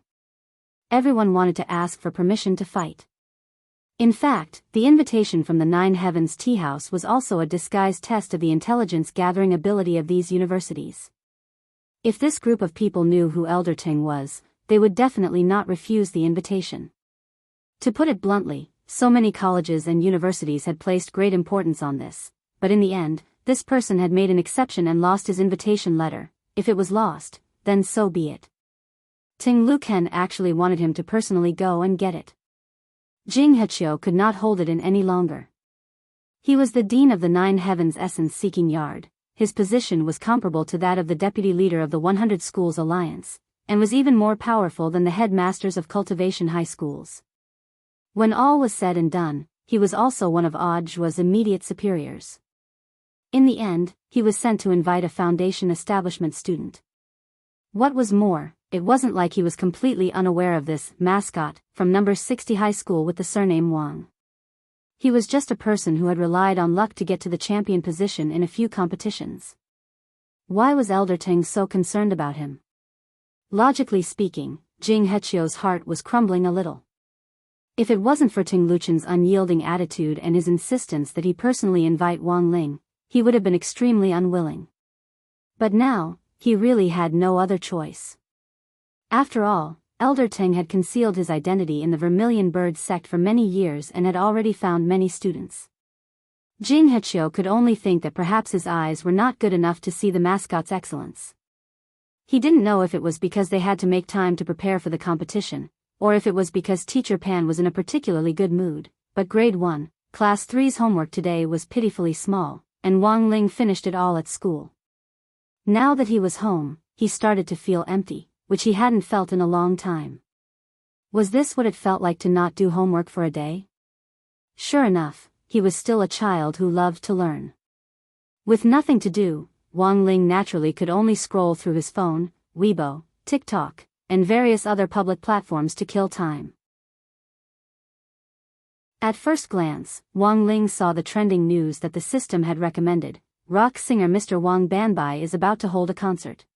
Speaker 1: Everyone wanted to ask for permission to fight. In fact, the invitation from the Nine Heavens Tea House was also a disguised test of the intelligence-gathering ability of these universities. If this group of people knew who Elder Ting was, they would definitely not refuse the invitation. To put it bluntly, so many colleges and universities had placed great importance on this, but in the end, this person had made an exception and lost his invitation letter. If it was lost, then so be it. Ting Luken actually wanted him to personally go and get it. Jing Heqiu could not hold it in any longer. He was the dean of the Nine Heavens Essence-Seeking Yard. His position was comparable to that of the deputy leader of the 100 Schools Alliance, and was even more powerful than the headmasters of cultivation high schools. When all was said and done, he was also one of Audiobook's immediate superiors. In the end, he was sent to invite a foundation establishment student. What was more, it wasn't like he was completely unaware of this mascot from number 60 high school with the surname Wang. He was just a person who had relied on luck to get to the champion position in a few competitions. Why was Elder Ting so concerned about him? Logically speaking, Jing Heqiu's heart was crumbling a little. If it wasn't for Ting Luchen's unyielding attitude and his insistence that he personally invite Wang Ling, he would have been extremely unwilling. But now, he really had no other choice. After all, Elder Ting had concealed his identity in the Vermilion Bird sect for many years and had already found many students. Jing Heqiu could only think that perhaps his eyes were not good enough to see the mascot's excellence. He didn't know if it was because they had to make time to prepare for the competition, or if it was because Teacher Pan was in a particularly good mood, but Grade 1, Class 3's homework today was pitifully small, and Wang Ling finished it all at school. Now that he was home, he started to feel empty, which he hadn't felt in a long time. Was this what it felt like to not do homework for a day? Sure enough, he was still a child who loved to learn. With nothing to do, Wang Ling naturally could only scroll through his phone, Weibo, TikTok, and various other public platforms to kill time. At first glance, Wang Ling saw the trending news that the system had recommended. Rock singer Mr. Wang Banbai is about to hold a concert.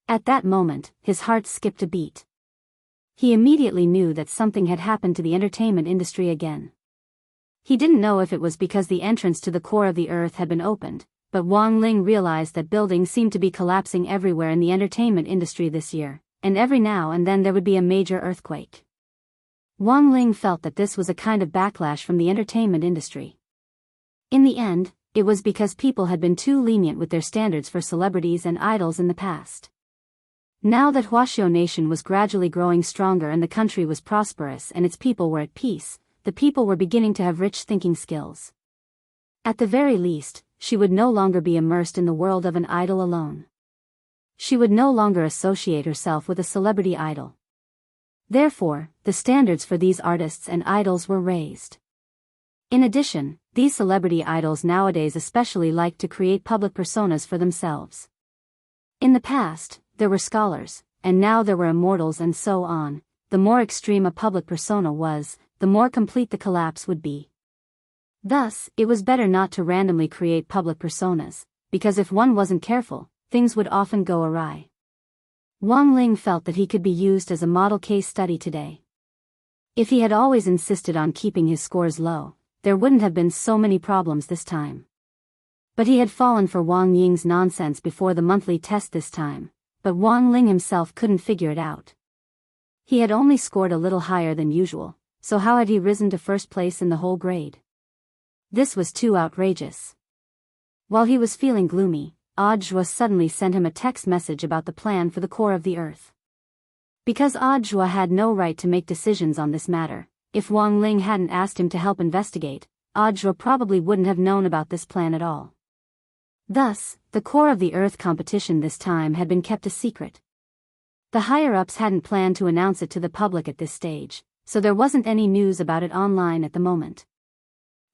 Speaker 1: At that moment, his heart skipped a beat. He immediately knew that something had happened to the entertainment industry again. He didn't know if it was because the entrance to the core of the earth had been opened, but Wang Ling realized that buildings seemed to be collapsing everywhere in the entertainment industry this year, and every now and then there would be a major earthquake. Wang Ling felt that this was a kind of backlash from the entertainment industry. In the end, it was because people had been too lenient with their standards for celebrities and idols in the past. Now that Huaxiao Nation was gradually growing stronger and the country was prosperous and its people were at peace, the people were beginning to have rich thinking skills. At the very least, she would no longer be immersed in the world of an idol alone. She would no longer associate herself with a celebrity idol. Therefore, the standards for these artists and idols were raised. In addition, these celebrity idols nowadays especially like to create public personas for themselves. In the past, there were scholars, and now there were immortals and so on. The more extreme a public persona was, the more complete the collapse would be. Thus, it was better not to randomly create public personas, because if one wasn't careful, things would often go awry. Wang Ling felt that he could be used as a model case study today. If he had always insisted on keeping his scores low, there wouldn't have been so many problems this time. But he had fallen for Wang Ying's nonsense before the monthly test this time, but Wang Ling himself couldn't figure it out. He had only scored a little higher than usual, so how had he risen to first place in the whole grade? This was too outrageous. While he was feeling gloomy, Audiobook suddenly sent him a text message about the plan for the core of the earth. Because Audiobook had no right to make decisions on this matter, if Wang Ling hadn't asked him to help investigate, Audiobook probably wouldn't have known about this plan at all. Thus, the core of the earth competition this time had been kept a secret. The higher-ups hadn't planned to announce it to the public at this stage, so there wasn't any news about it online at the moment.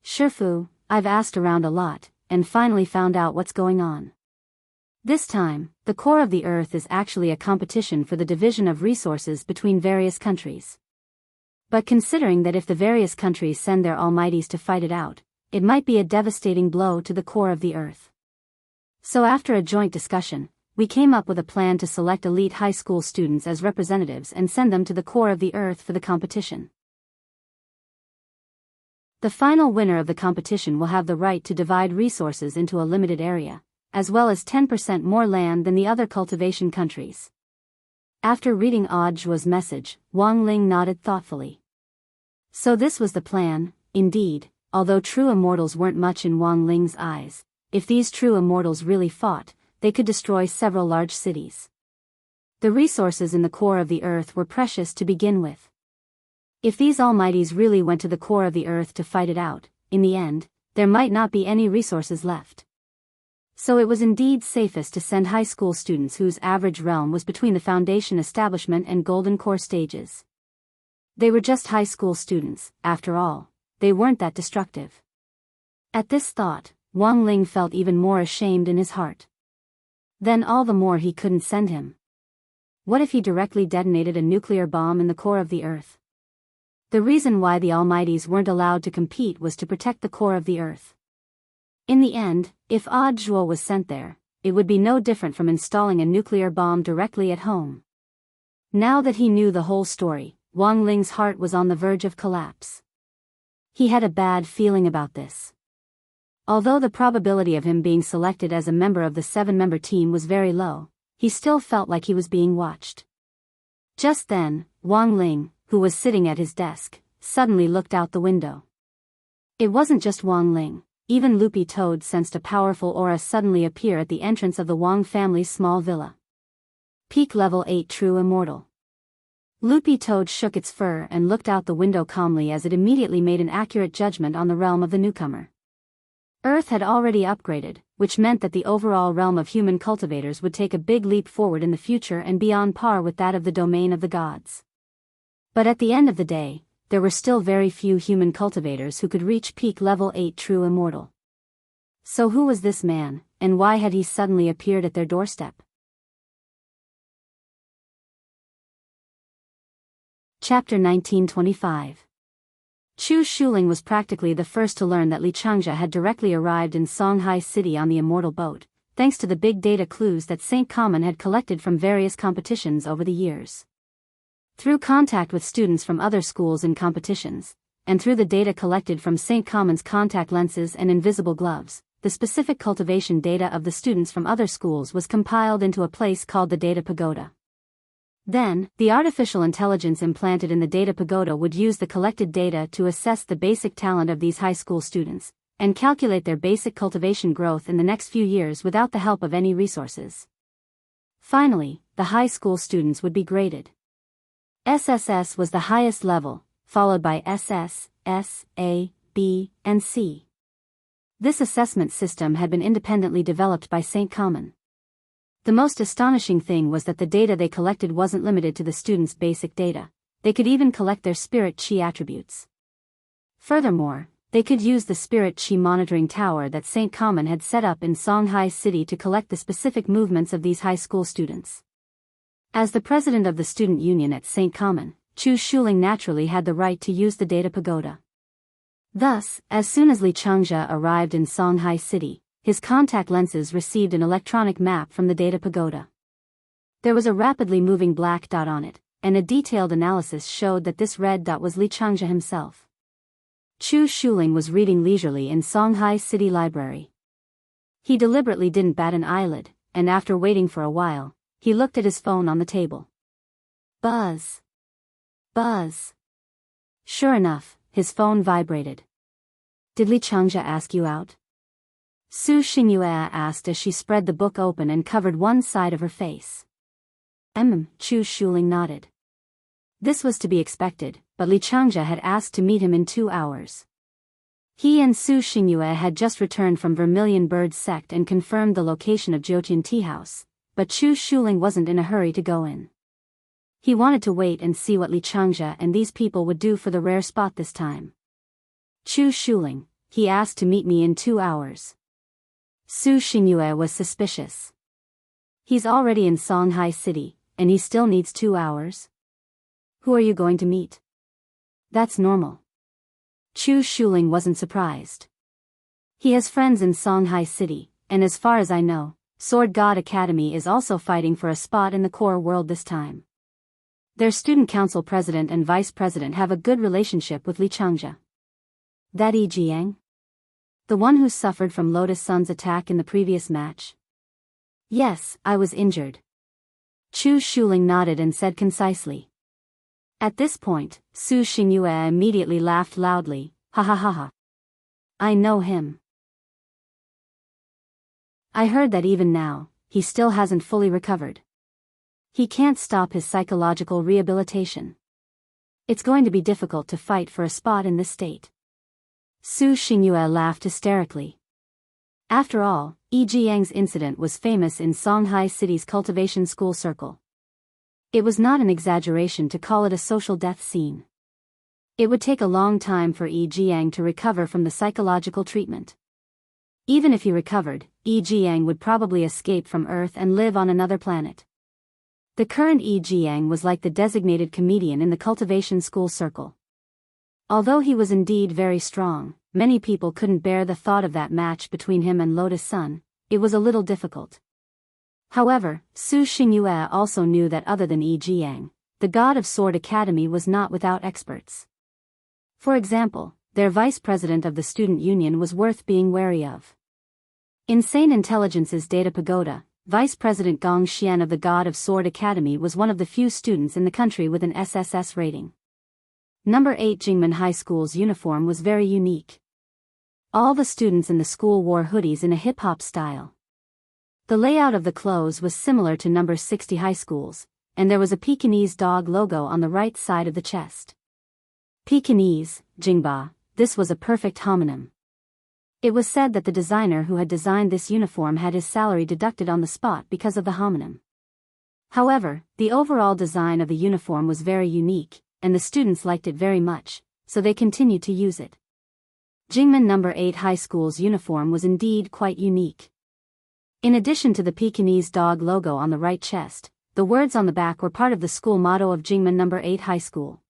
Speaker 1: Shifu, I've asked around a lot, and finally found out what's going on. This time, the core of the earth is actually a competition for the division of resources between various countries. But considering that if the various countries send their almighties to fight it out, it might be a devastating blow to the core of the earth. So after a joint discussion, we came up with a plan to select elite high school students as representatives and send them to the core of the earth for the competition. The final winner of the competition will have the right to divide resources into a limited area, as well as 10% more land than the other cultivation countries. After reading Audiobook's message, Wang Ling nodded thoughtfully. So this was the plan, indeed, although true immortals weren't much in Wang Ling's eyes. If these true immortals really fought, they could destroy several large cities. The resources in the core of the earth were precious to begin with. If these almighties really went to the core of the earth to fight it out, in the end, there might not be any resources left. So it was indeed safest to send high school students whose average realm was between the foundation establishment and golden core stages. They were just high school students, after all, they weren't that destructive. At this thought, Wang Ling felt even more ashamed in his heart. Then all the more he couldn't send him. What if he directly detonated a nuclear bomb in the core of the earth? The reason why the Almighties weren't allowed to compete was to protect the core of the earth. In the end, if Audiobook was sent there, it would be no different from installing a nuclear bomb directly at home. Now that he knew the whole story, Wang Ling's heart was on the verge of collapse. He had a bad feeling about this. Although the probability of him being selected as a member of the 7-member team was very low, he still felt like he was being watched. Just then, Wang Ling, who was sitting at his desk, suddenly looked out the window. It wasn't just Wang Ling, even Loopy Toad sensed a powerful aura suddenly appear at the entrance of the Wang family's small villa. Peak level 8 true immortal. Loopy Toad shook its fur and looked out the window calmly as it immediately made an accurate judgment on the realm of the newcomer. Earth had already upgraded, which meant that the overall realm of human cultivators would take a big leap forward in the future and be on par with that of the domain of the gods. But at the end of the day, there were still very few human cultivators who could reach peak level 8 true immortal. So who was this man, and why had he suddenly appeared at their doorstep? Chapter 1925. Chu Shuling was practically the first to learn that Li Changzhe had directly arrived in Songhai City on the immortal boat, thanks to the big data clues that St. Common had collected from various competitions over the years. Through contact with students from other schools in competitions, and through the data collected from St. Common's contact lenses and invisible gloves, the specific cultivation data of the students from other schools was compiled into a place called the Data Pagoda. Then, the artificial intelligence implanted in the Data Pagoda would use the collected data to assess the basic talent of these high school students, and calculate their basic cultivation growth in the next few years without the help of any resources. Finally, the high school students would be graded. SSS was the highest level, followed by SS, S, A, B, and C. This assessment system had been independently developed by St. Common. The most astonishing thing was that the data they collected wasn't limited to the students' basic data, they could even collect their spirit chi attributes. Furthermore, they could use the spirit chi monitoring tower that St. Common had set up in Songhai City to collect the specific movements of these high school students. As the president of the student union at St. Common, Chu Shuling naturally had the right to use the Data Pagoda. Thus, as soon as Li Changzhe arrived in Songhai City, his contact lenses received an electronic map from the Data Pagoda. There was a rapidly moving black dot on it, and a detailed analysis showed that this red dot was Li Changzhe himself. Chu Shuling was reading leisurely in Songhai City Library. He deliberately didn't bat an eyelid, and after waiting for a while, he looked at his phone on the table. Buzz. Buzz. Sure enough, his phone vibrated. Did Li Changzhe ask you out? Su Xingyue asked as she spread the book open and covered one side of her face. Chu Shuling nodded. This was to be expected, but Li Changzhe had asked to meet him in 2 hours. He and Su Xingyue had just returned from Vermilion Bird Sect and confirmed the location of Jiutian Tea House, but Chu Shuling wasn't in a hurry to go in. He wanted to wait and see what Li Changzhe and these people would do for the rare spot this time. Chu Shuling, he asked to meet me in 2 hours. Su Xingyue was suspicious. He's already in Songhai City, and he still needs 2 hours? Who are you going to meet? That's normal. Chu Shuling wasn't surprised. He has friends in Songhai City, and as far as I know, Sword God Academy is also fighting for a spot in the core world this time. Their student council president and vice president have a good relationship with Li Changzhe. That Yi Jiang? The one who suffered from Lotus Sun's attack in the previous match? Yes, I was injured. Chu Shuling nodded and said concisely. At this point, Su Xingyue immediately laughed loudly, ha ha ha ha. I know him. I heard that even now, he still hasn't fully recovered. He can't stop his psychological rehabilitation. It's going to be difficult to fight for a spot in this state. Su Xingyue laughed hysterically. After all, Yi Jiang's incident was famous in Songhai City's cultivation school circle. It was not an exaggeration to call it a social death scene. It would take a long time for Yi Jiang to recover from the psychological treatment. Even if he recovered, Yi Jiang would probably escape from Earth and live on another planet. The current Yi Jiang was like the designated comedian in the cultivation school circle. Although he was indeed very strong, many people couldn't bear the thought of that match between him and Lotus Sun. It was a little difficult. However, Su Xingyue also knew that other than Yi Jiang, the God of Sword Academy was not without experts. For example, their vice president of the student union was worth being wary of. Insane Intelligence's Data Pagoda, Vice President Gong Xian of the God of Sword Academy was one of the few students in the country with an SSS rating. Number 8 Jingmen High School's uniform was very unique. All the students in the school wore hoodies in a hip-hop style. The layout of the clothes was similar to number 60 high schools, and there was a Pekingese dog logo on the right side of the chest. Pekingese, Jingba, this was a perfect homonym. It was said that the designer who had designed this uniform had his salary deducted on the spot because of the homonym. However, the overall design of the uniform was very unique, and the students liked it very much, so they continued to use it. Jingmen number 8 High School's uniform was indeed quite unique. In addition to the Pekingese dog logo on the right chest, the words on the back were part of the school motto of Jingmen number 8 High School.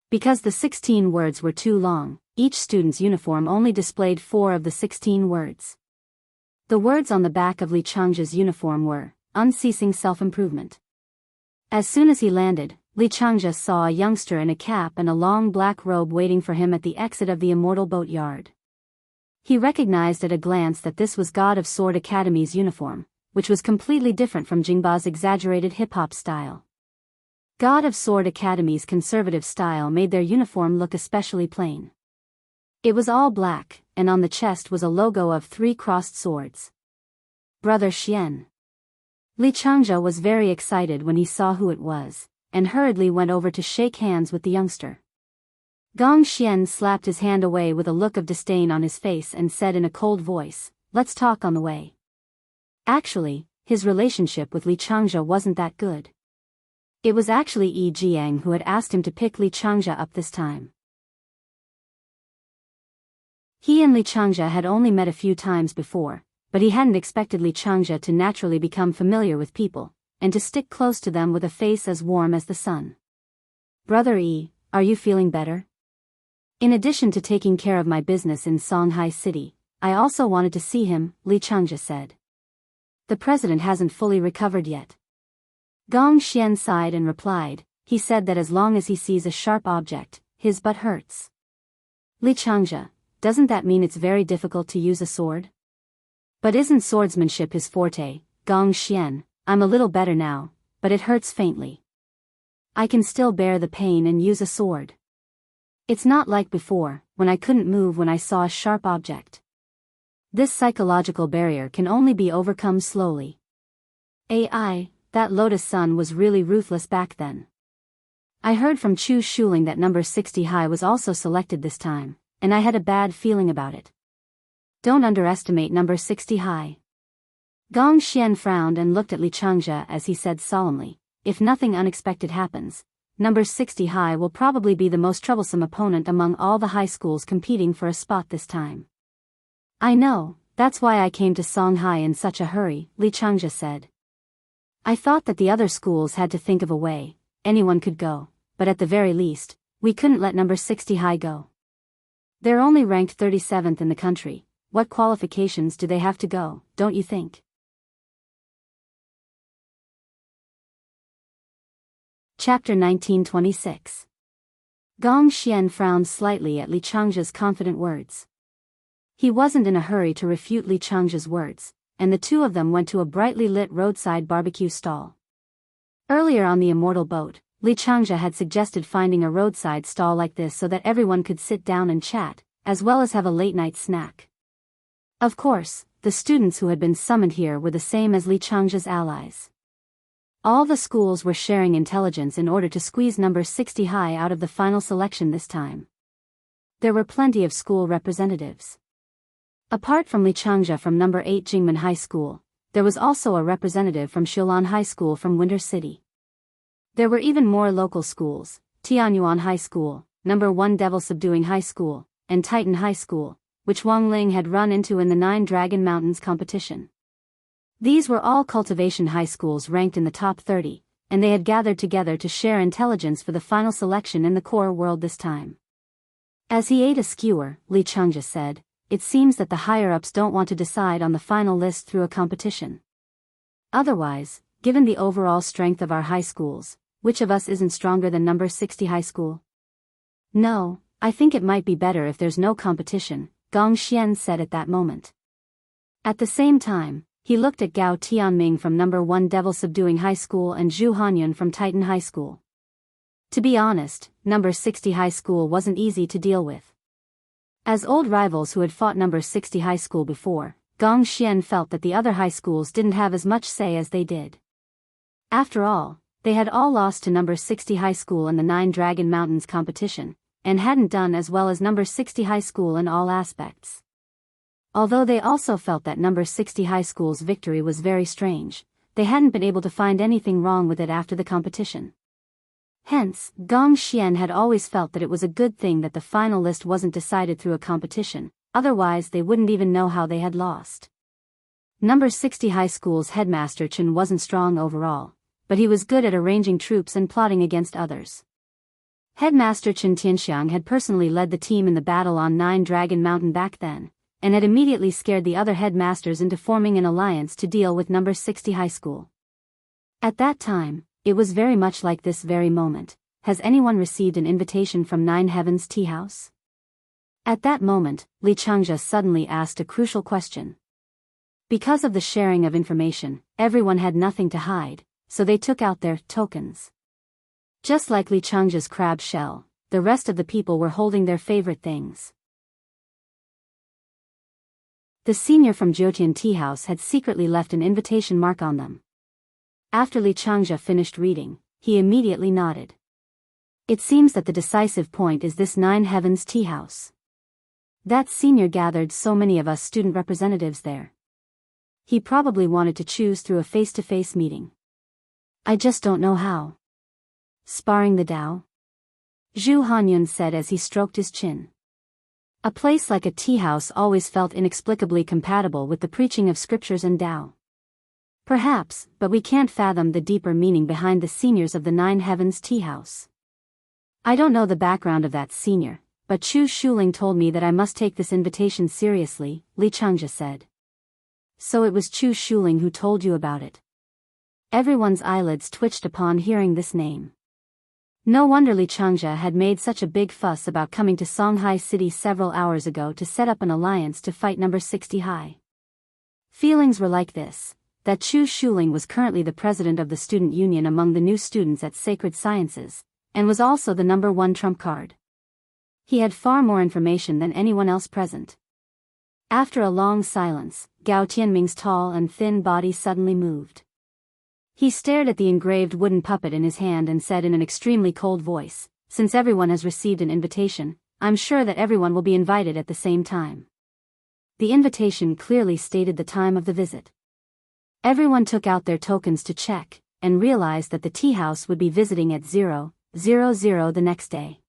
Speaker 1: Because the 16 words were too long, each student's uniform only displayed 4 of the 16 words. The words on the back of Li Changjia's uniform were, unceasing self-improvement. As soon as he landed, Li Changjia saw a youngster in a cap and a long black robe waiting for him at the exit of the Immortal Boat Yard. He recognized at a glance that this was God of Sword Academy's uniform, which was completely different from Jingba's exaggerated hip-hop style. God of Sword Academy's conservative style made their uniform look especially plain. It was all black, and on the chest was a logo of 3 crossed swords. Brother Xian. Li Changjia was very excited when he saw who it was, and hurriedly went over to shake hands with the youngster. Gong Xian slapped his hand away with a look of disdain on his face and said in a cold voice, "Let's talk on the way." Actually, his relationship with Li Changjia wasn't that good. It was actually Yi Jiang who had asked him to pick Li Changjia up this time. He and Li Changjia had only met a few times before, but he hadn't expected Li Changjia to naturally become familiar with people, and to stick close to them with a face as warm as the sun. "Brother Yi, are you feeling better?" "In addition to taking care of my business in Songhai City, I also wanted to see him," Li Changjia said. "The president hasn't fully recovered yet." Gong Xian sighed and replied, "He said that as long as he sees a sharp object, his butt hurts." "Li Changjia, doesn't that mean it's very difficult to use a sword?" "But isn't swordsmanship his forte, Gong Xian? I'm a little better now, but it hurts faintly. I can still bear the pain and use a sword. It's not like before, when I couldn't move when I saw a sharp object. This psychological barrier can only be overcome slowly. AI, that Lotus Sun was really ruthless back then. I heard from Chu Shuling that number 60 high was also selected this time, and I had a bad feeling about it. Don't underestimate number 60 high." Gong Xian frowned and looked at Li Changjia as he said solemnly, "If nothing unexpected happens, number 60 high will probably be the most troublesome opponent among all the high schools competing for a spot this time." "I know, that's why I came to Songhai in such a hurry," Li Changjia said. "I thought that the other schools had to think of a way, anyone could go, but at the very least, we couldn't let number 60 high go. They're only ranked 37th in the country. What qualifications do they have to go, don't you think?" Chapter 1926. Gong Xian frowned slightly at Li Changzhe's confident words. He wasn't in a hurry to refute Li Changzhe's words, and the two of them went to a brightly lit roadside barbecue stall. Earlier on the immortal boat, Li Changzhe had suggested finding a roadside stall like this so that everyone could sit down and chat, as well as have a late-night snack. Of course, the students who had been summoned here were the same as Li Changzhe's allies. All the schools were sharing intelligence in order to squeeze number 60 high out of the final selection this time. There were plenty of school representatives. Apart from Li Changzhe from number 8 Jingmen High School, there was also a representative from Xiulan High School from Winter City. There were even more local schools: Tianyuan High School, number 1 Devil Subduing High School, and Titan High School, which Wang Ling had run into in the 9 Dragon Mountains competition. These were all cultivation high schools ranked in the top 30, and they had gathered together to share intelligence for the final selection in the core world this time. As he ate a skewer, Li Changzhe said, "It seems that the higher-ups don't want to decide on the final list through a competition. Otherwise, given the overall strength of our high schools, which of us isn't stronger than number 60 high school?" "No, I think it might be better if there's no competition," Gong Xian said at that moment. At the same time, he looked at Gao Tianming from number 1 Devil Subduing High School and Zhu Hanyun from Titan High School. To be honest, number 60 high school wasn't easy to deal with. As old rivals who had fought number 60 high school before, Gong Xian felt that the other high schools didn't have as much say as they did. After all, they had all lost to number 60 high school in the 9 Dragon Mountains competition, and hadn't done as well as number 60 high school in all aspects. Although they also felt that number 60 high school's victory was very strange, they hadn't been able to find anything wrong with it after the competition. Hence, Gong Xian had always felt that it was a good thing that the final list wasn't decided through a competition, otherwise they wouldn't even know how they had lost. Number 60 high school's headmaster Chen wasn't strong overall, but he was good at arranging troops and plotting against others. Headmaster Chen Tianxiang had personally led the team in the battle on 9 Dragon Mountain back then, and had immediately scared the other headmasters into forming an alliance to deal with number 60 high school. At that time, it was very much like this very moment. Has anyone received an invitation from 9 Heavens Tea House? At that moment, Li Changzhe suddenly asked a crucial question. Because of the sharing of information, everyone had nothing to hide, so they took out their tokens. Just like Li Changzhe's crab shell, the rest of the people were holding their favorite things. The senior from Jiutian Tea House had secretly left an invitation mark on them. After Li Changzhe finished reading, he immediately nodded. It seems that the decisive point is this 9 Heavens Tea House. That senior gathered so many of us student representatives there. He probably wanted to choose through a face-to-face meeting. I just don't know how. Sparring the Tao? Zhu Hanyun said as he stroked his chin. A place like a tea house always felt inexplicably compatible with the preaching of scriptures and Tao. Perhaps, but we can't fathom the deeper meaning behind the seniors of the 9 Heavens Tea House. I don't know the background of that senior, but Chu Shuling told me that I must take this invitation seriously, Li Changzhe said. So it was Chu Shuling who told you about it. Everyone's eyelids twitched upon hearing this name. No wonder Li Changzhe had made such a big fuss about coming to Songhai City several hours ago to set up an alliance to fight number 60 high. Feelings were like this, that Chu Shuling was currently the president of the student union among the new students at Sacred Sciences, and was also the number 1 trump card. He had far more information than anyone else present. After a long silence, Gao Tianming's tall and thin body suddenly moved. He stared at the engraved wooden puppet in his hand and said in an extremely cold voice, "Since everyone has received an invitation, I'm sure that everyone will be invited at the same time." The invitation clearly stated the time of the visit. Everyone took out their tokens to check, and realized that the tea house would be visiting at 00:00 the next day.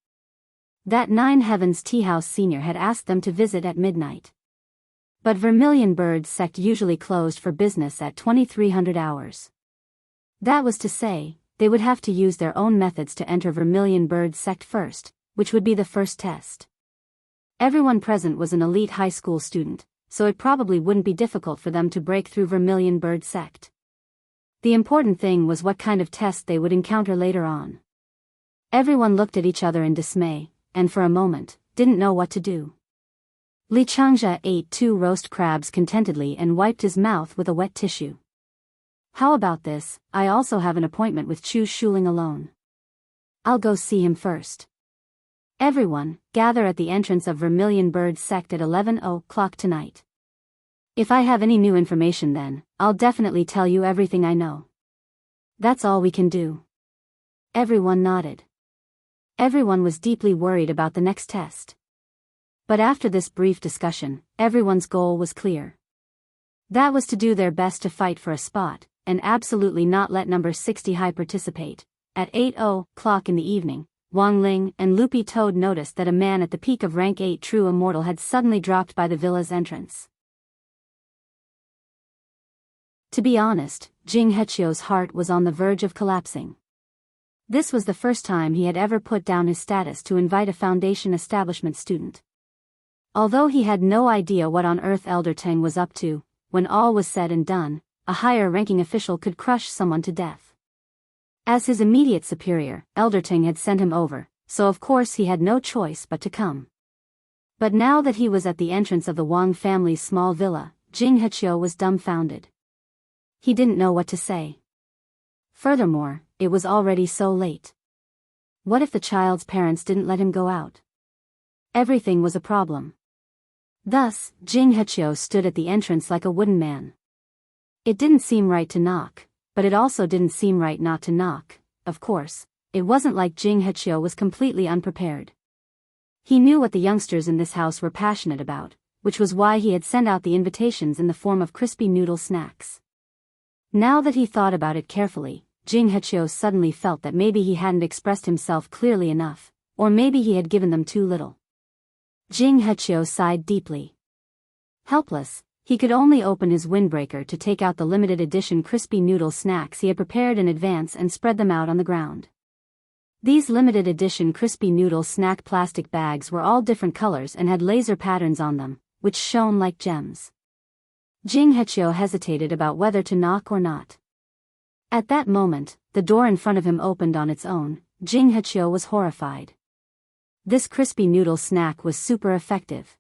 Speaker 1: That 9 Heavens Tea House senior had asked them to visit at midnight. But Vermilion Bird sect usually closed for business at 2300 hours. That was to say, they would have to use their own methods to enter Vermilion Bird sect first, which would be the first test. Everyone present was an elite high school student, so it probably wouldn't be difficult for them to break through Vermilion Bird sect. The important thing was what kind of test they would encounter later on. Everyone looked at each other in dismay, and for a moment, didn't know what to do. Li Changzhe ate 2 roast crabs contentedly and wiped his mouth with a wet tissue. How about this? I also have an appointment with Chu Shuling alone. I'll go see him first. Everyone, gather at the entrance of Vermilion Bird sect at 11:00 tonight. If I have any new information then, I'll definitely tell you everything I know. That's all we can do. Everyone nodded. Everyone was deeply worried about the next test. But after this brief discussion, everyone's goal was clear. That was to do their best to fight for a spot, and absolutely not let number 60 high participate. At 8:00 in the evening, Wang Ling and Loopy Toad noticed that a man at the peak of rank 8 true immortal had suddenly dropped by the villa's entrance. To be honest, Jing Hechio's heart was on the verge of collapsing. This was the first time he had ever put down his status to invite a Foundation establishment student. Although he had no idea what on earth Elder Teng was up to, when all was said and done, a higher-ranking official could crush someone to death. As his immediate superior, Elder Teng had sent him over, so of course he had no choice but to come. But now that he was at the entrance of the Wang family's small villa, Jing Hechio was dumbfounded. He didn't know what to say. Furthermore, it was already so late. What if the child's parents didn't let him go out? Everything was a problem. Thus, Jing Hechio stood at the entrance like a wooden man. It didn't seem right to knock, but it also didn't seem right not to knock. Of course, it wasn't like Jing Hechio was completely unprepared. He knew what the youngsters in this house were passionate about, which was why he had sent out the invitations in the form of crispy noodle snacks. Now that he thought about it carefully, Jing Hechio suddenly felt that maybe he hadn't expressed himself clearly enough, or maybe he had given them too little. Jing Hechio sighed deeply. Helpless, he could only open his windbreaker to take out the limited edition crispy noodle snacks he had prepared in advance and spread them out on the ground. These limited edition crispy noodle snack plastic bags were all different colors and had laser patterns on them, which shone like gems. Jing Hechio hesitated about whether to knock or not. At that moment, the door in front of him opened on its own. Jing Hechio was horrified. This crispy noodle snack was super effective.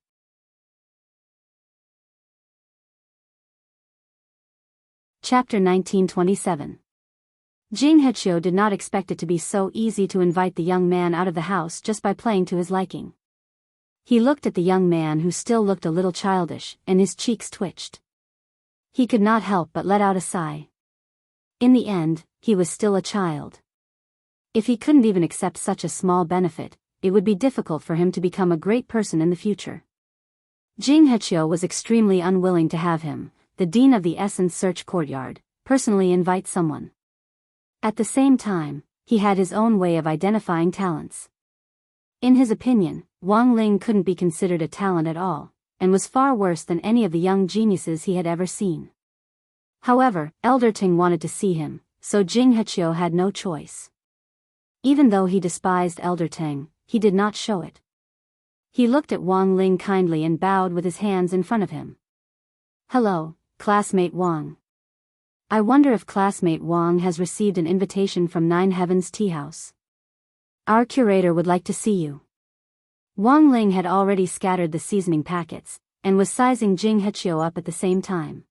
Speaker 1: Chapter 1927. Jing Hechio did not expect it to be so easy to invite the young man out of the house just by playing to his liking. He looked at the young man who still looked a little childish, and his cheeks twitched. He could not help but let out a sigh. In the end, he was still a child. If he couldn't even accept such a small benefit, it would be difficult for him to become a great person in the future. Jing Hechio was extremely unwilling to have him, the dean of the Essence Search Courtyard, personally invite someone. At the same time, he had his own way of identifying talents. In his opinion, Wang Ling couldn't be considered a talent at all, and was far worse than any of the young geniuses he had ever seen. However, Elder Ting wanted to see him, so Jing Hechio had no choice. Even though he despised Elder Teng, he did not show it. He looked at Wang Ling kindly and bowed with his hands in front of him. Hello, classmate Wang. I wonder if classmate Wang has received an invitation from Nine Heavens Tea House. Our curator would like to see you. Wang Ling had already scattered the seasoning packets, and was sizing Jing Hechio up at the same time.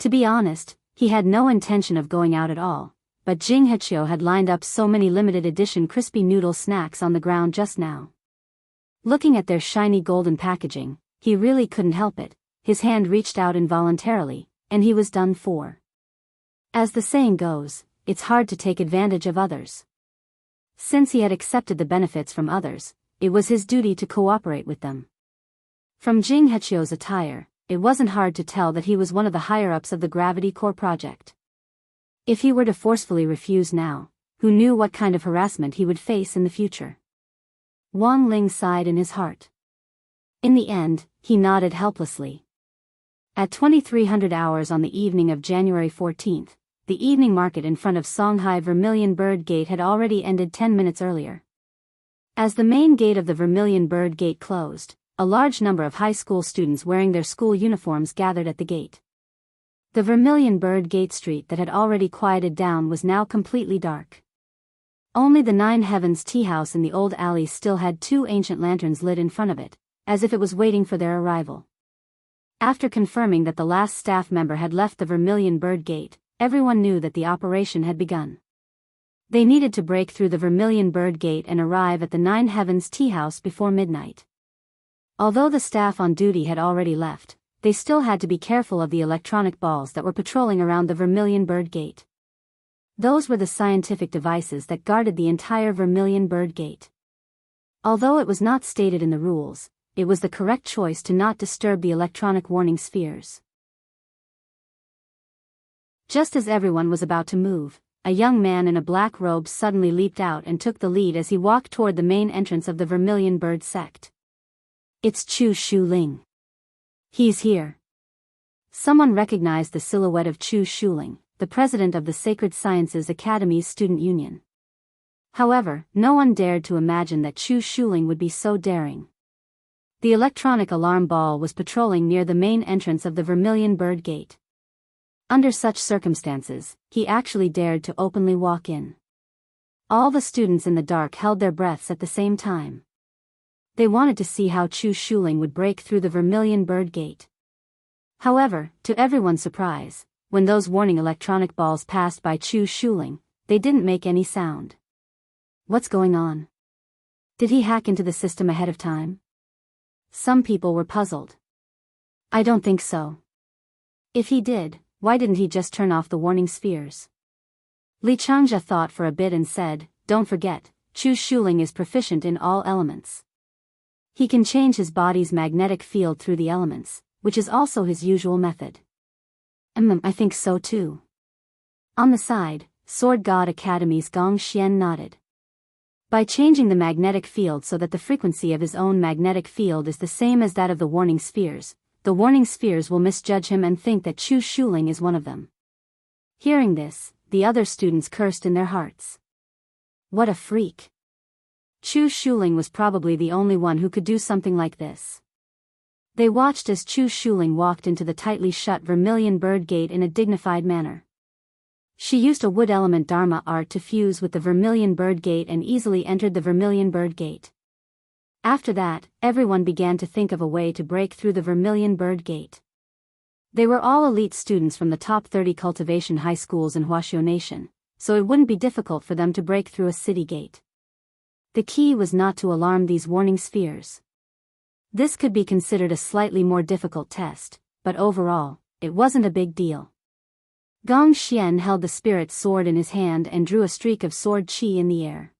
Speaker 1: To be honest, he had no intention of going out at all, but Jing Hechio had lined up so many limited edition crispy noodle snacks on the ground just now. Looking at their shiny golden packaging, he really couldn't help it. His hand reached out involuntarily, and he was done for. As the saying goes, it's hard to take advantage of others. Since he had accepted the benefits from others, it was his duty to cooperate with them. From Jing Hechio's attire, it wasn't hard to tell that he was one of the higher-ups of the Gravity Core project. If he were to forcefully refuse now, who knew what kind of harassment he would face in the future? Wang Ling sighed in his heart. In the end, he nodded helplessly. At 2300 hours on the evening of January 14th, the evening market in front of Songhai Vermilion Bird Gate had already ended 10 minutes earlier. As the main gate of the Vermilion Bird Gate closed, a large number of high school students wearing their school uniforms gathered at the gate. The Vermilion Bird Gate street that had already quieted down was now completely dark. Only the Nine Heavens tea house in the old alley still had two ancient lanterns lit in front of it, as if it was waiting for their arrival. After confirming that the last staff member had left the Vermilion Bird Gate, everyone knew that the operation had begun. They needed to break through the Vermilion Bird Gate and arrive at the Nine Heavens tea house before midnight. Although the staff on duty had already left, they still had to be careful of the electronic balls that were patrolling around the Vermilion Bird Gate. Those were the scientific devices that guarded the entire Vermilion Bird Gate. Although it was not stated in the rules, it was the correct choice to not disturb the electronic warning spheres. Just as everyone was about to move, a young man in a black robe suddenly leaped out and took the lead as he walked toward the main entrance of the Vermilion Bird sect. It's Chu Shuling. He's here. Someone recognized the silhouette of Chu Shuling, the president of the Sacred Sciences Academy's student union. However, no one dared to imagine that Chu Shuling would be so daring. The electronic alarm ball was patrolling near the main entrance of the Vermilion Bird Gate. Under such circumstances, he actually dared to openly walk in. All the students in the dark held their breaths at the same time. They wanted to see how Chu Shuling would break through the Vermilion Bird Gate. However, to everyone's surprise, when those warning electronic balls passed by Chu Shuling, they didn't make any sound. What's going on? Did he hack into the system ahead of time? Some people were puzzled. I don't think so. If he did, why didn't he just turn off the warning spheres? Li Changja thought for a bit and said, don't forget, Chu Shuling is proficient in all elements. He can change his body's magnetic field through the elements, which is also his usual method. I think so too. On the side, Sword God Academy's Gong Xian nodded. By changing the magnetic field so that the frequency of his own magnetic field is the same as that of the warning spheres will misjudge him and think that Chu Shuling is one of them. Hearing this, the other students cursed in their hearts. What a freak. Chu Shuling was probably the only one who could do something like this. They watched as Chu Shuling walked into the tightly shut Vermilion Bird Gate in a dignified manner. She used a wood element Dharma art to fuse with the Vermilion Bird Gate and easily entered the Vermilion Bird Gate. After that, everyone began to think of a way to break through the Vermilion Bird Gate. They were all elite students from the top 30 cultivation high schools in Huaxiu Nation, so it wouldn't be difficult for them to break through a city gate. The key was not to alarm these warning spheres. This could be considered a slightly more difficult test, but overall, it wasn't a big deal. Gong Xian held the spirit sword in his hand and drew a streak of sword qi in the air.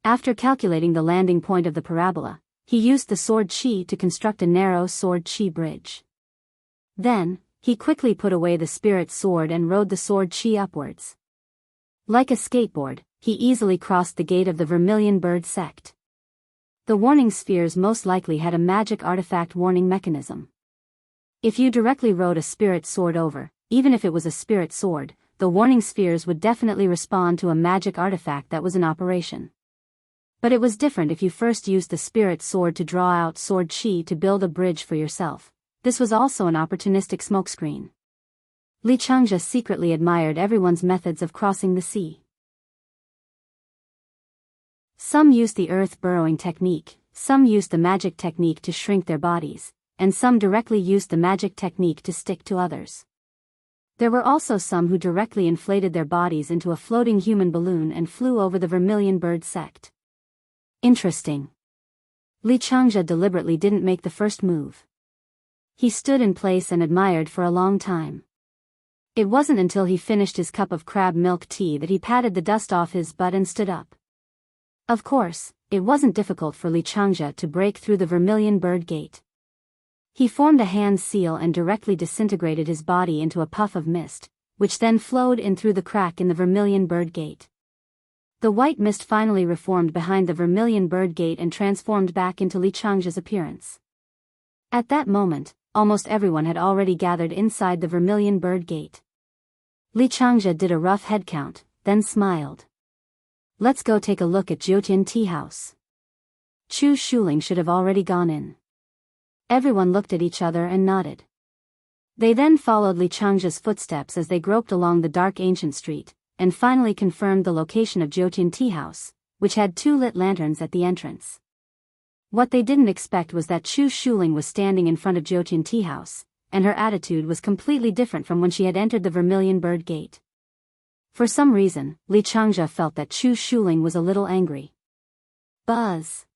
Speaker 1: After calculating the landing point of the parabola, he used the sword qi to construct a narrow sword qi bridge. Then, he quickly put away the spirit sword and rode the sword qi upwards. Like a skateboard, he easily crossed the gate of the Vermilion Bird sect. The warning spheres most likely had a magic artifact warning mechanism. If you directly rode a spirit sword over, even if it was a spirit sword, the warning spheres would definitely respond to a magic artifact that was in operation. But it was different if you first used the spirit sword to draw out sword qi to build a bridge for yourself. This was also an opportunistic smokescreen. Li Changja secretly admired everyone's methods of crossing the sea. Some used the earth burrowing technique, some used the magic technique to shrink their bodies, and some directly used the magic technique to stick to others. There were also some who directly inflated their bodies into a floating human balloon and flew over the Vermilion Bird sect. Interesting. Li Changja deliberately didn't make the first move. He stood in place and admired for a long time. It wasn't until he finished his cup of crab milk tea that he patted the dust off his butt and stood up. Of course, it wasn't difficult for Li Changja to break through the Vermilion Bird Gate. He formed a hand seal and directly disintegrated his body into a puff of mist, which then flowed in through the crack in the Vermilion Bird Gate. The white mist finally reformed behind the Vermilion Bird Gate and transformed back into Li Changja's appearance. At that moment, almost everyone had already gathered inside the Vermilion Bird Gate. Li Changja did a rough head count, then smiled. Let's go take a look at Jiutian Tea House. Chu Shuling should have already gone in. Everyone looked at each other and nodded. They then followed Li Changja's footsteps as they groped along the dark ancient street, and finally confirmed the location of Jiutian Tea House, which had 2 lit lanterns at the entrance. What they didn't expect was that Chu Shuling was standing in front of Jiutian Tea House, and her attitude was completely different from when she had entered the Vermilion Bird Gate. For some reason, Li Changjia felt that Chu Shuling was a little angry. Buzz!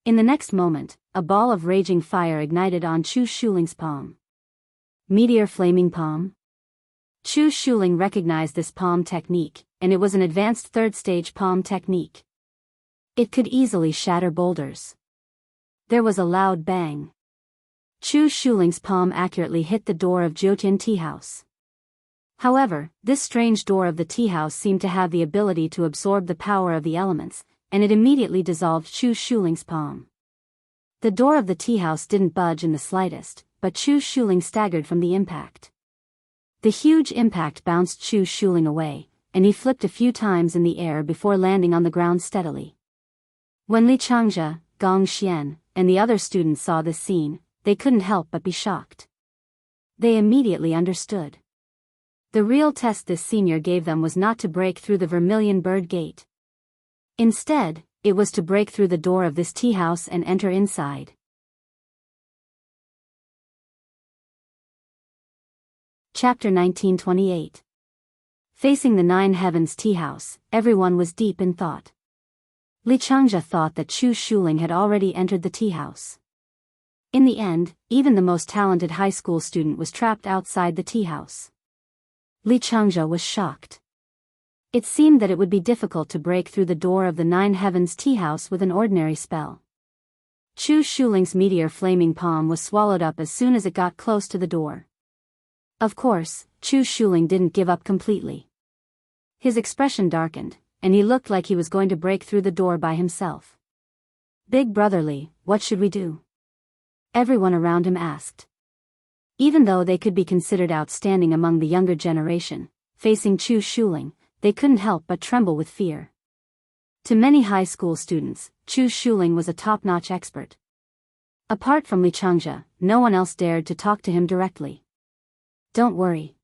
Speaker 1: In the next moment, a ball of raging fire ignited on Chu Shuling's palm. Meteor flaming palm? Chu Shuling recognized this palm technique, and it was an advanced 3rd-stage palm technique. It could easily shatter boulders. There was a loud bang. Chu Shuling's palm accurately hit the door of Jiutian Tea House. However, this strange door of the tea house seemed to have the ability to absorb the power of the elements, and it immediately dissolved Chu Shuling's palm. The door of the tea house didn't budge in the slightest, but Chu Shuling staggered from the impact. The huge impact bounced Chu Shuling away, and he flipped a few times in the air before landing on the ground steadily. When Li Changjia, Gong Xian, and the other students saw this scene, they couldn't help but be shocked. They immediately understood. The real test this senior gave them was not to break through the Vermilion Bird Gate. Instead, it was to break through the door of this tea house and enter inside. Chapter 1928. Facing the 9 Heavens Tea House, everyone was deep in thought. Li Changjia thought that Chu Shuling had already entered the tea house. In the end, even the most talented high school student was trapped outside the tea house. Li Changjia was shocked. It seemed that it would be difficult to break through the door of the 9 Heavens Tea House with an ordinary spell. Chu Shuling's meteor flaming palm was swallowed up as soon as it got close to the door. Of course, Chu Shuling didn't give up completely. His expression darkened, and he looked like he was going to break through the door by himself. "Big Brother Li, what should we do?" everyone around him asked. Even though they could be considered outstanding among the younger generation, facing Chu Shuling, they couldn't help but tremble with fear. To many high school students, Chu Shuling was a top-notch expert. Apart from Li Changjia, no one else dared to talk to him directly. "Don't worry.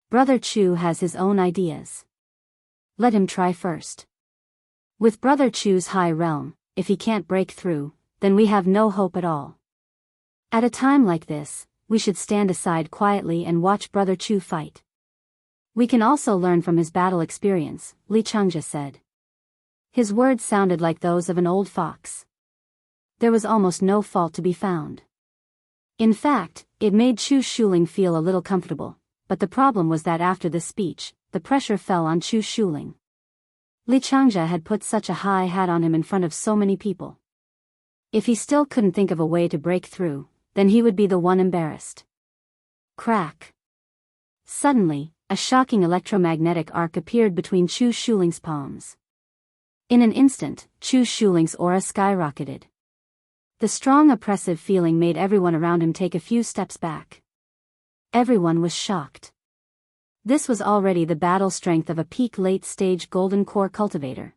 Speaker 1: Brother Chu has his own ideas. Let him try first. With Brother Chu's high realm, if he can't break through, then we have no hope at all. At a time like this, we should stand aside quietly and watch Brother Chu fight. We can also learn from his battle experience," Li Changjia said. His words sounded like those of an old fox. There was almost no fault to be found. In fact, it made Chu Shuling feel a little comfortable, but the problem was that after this speech, the pressure fell on Chu Shuling. Li Changjia had put such a high hat on him in front of so many people. If he still couldn't think of a way to break through, then he would be the one embarrassed. Crack! Suddenly, a shocking electromagnetic arc appeared between Chu Shuling's palms. In an instant, Chu Shuling's aura skyrocketed. The strong oppressive feeling made everyone around him take a few steps back. Everyone was shocked. This was already the battle strength of a peak late-stage golden core cultivator.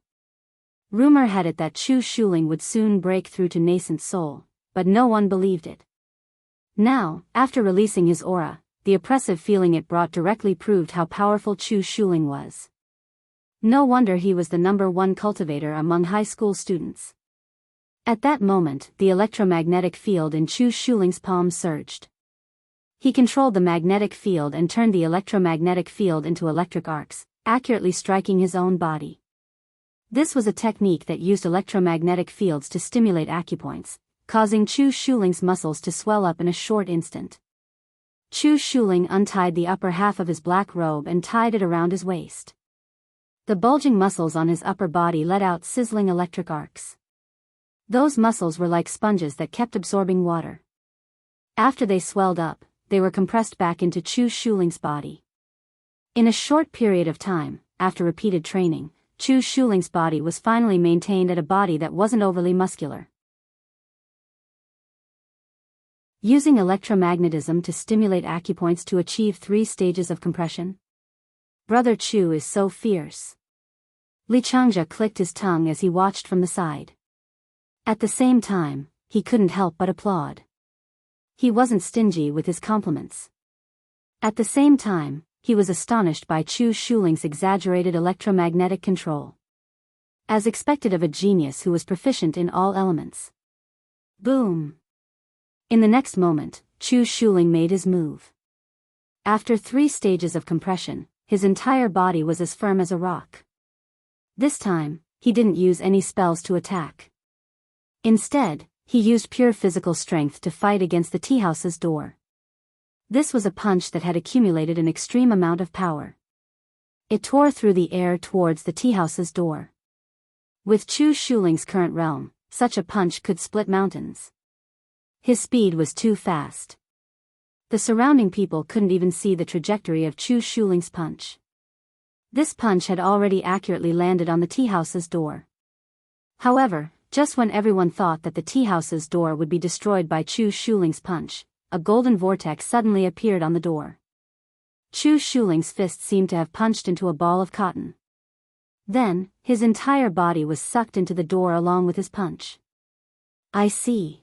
Speaker 1: Rumor had it that Chu Shuling would soon break through to nascent soul, but no one believed it. Now, after releasing his aura, the oppressive feeling it brought directly proved how powerful Chu Shuling was. No wonder he was the #1 cultivator among high school students. At that moment, the electromagnetic field in Chu Shuling's palm surged. He controlled the magnetic field and turned the electromagnetic field into electric arcs, accurately striking his own body. This was a technique that used electromagnetic fields to stimulate acupoints, causing Chu Shuling's muscles to swell up in a short instant. Chu Shuling untied the upper half of his black robe and tied it around his waist. The bulging muscles on his upper body let out sizzling electric arcs. Those muscles were like sponges that kept absorbing water. After they swelled up, they were compressed back into Chu Shuling's body. In a short period of time, after repeated training, Chu Shuling's body was finally maintained at a body that wasn't overly muscular. Using electromagnetism to stimulate acupoints to achieve 3 stages of compression? Brother Chu is so fierce. Li Changjia clicked his tongue as he watched from the side. At the same time, he couldn't help but applaud. He wasn't stingy with his compliments. At the same time, he was astonished by Chu Shuling's exaggerated electromagnetic control. As expected of a genius who was proficient in all elements. Boom! In the next moment, Chu Shuling made his move. After 3 stages of compression, his entire body was as firm as a rock. This time, he didn't use any spells to attack. Instead, he used pure physical strength to fight against the tea house's door. This was a punch that had accumulated an extreme amount of power. It tore through the air towards the tea house's door. With Chu Shuling's current realm, such a punch could split mountains. His speed was too fast. The surrounding people couldn't even see the trajectory of Chu Shuling's punch. This punch had already accurately landed on the tea house's door. However, just when everyone thought that the tea house's door would be destroyed by Chu Shuling's punch, a golden vortex suddenly appeared on the door. Chu Shuling's fist seemed to have punched into a ball of cotton. Then, his entire body was sucked into the door along with his punch. I see.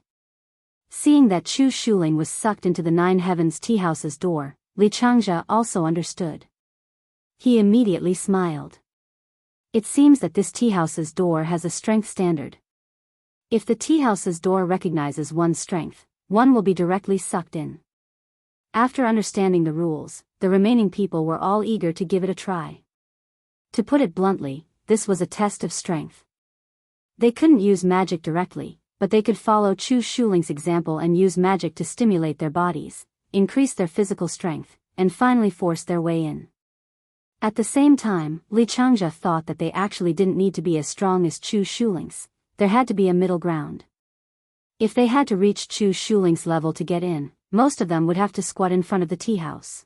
Speaker 1: Seeing that Chu Shuling was sucked into the Nine Heavens tea house's door, Li Changjia also understood. He immediately smiled. It seems that this tea house's door has a strength standard. If the tea house's door recognizes one's strength, one will be directly sucked in. After understanding the rules, the remaining people were all eager to give it a try. To put it bluntly, this was a test of strength. They couldn't use magic directly, but they could follow Chu Shuling's example and use magic to stimulate their bodies, increase their physical strength, and finally force their way in. At the same time, Li Changjia thought that they actually didn't need to be as strong as Chu Shuling's, there had to be a middle ground. If they had to reach Chu Shuling's level to get in, most of them would have to squat in front of the tea house.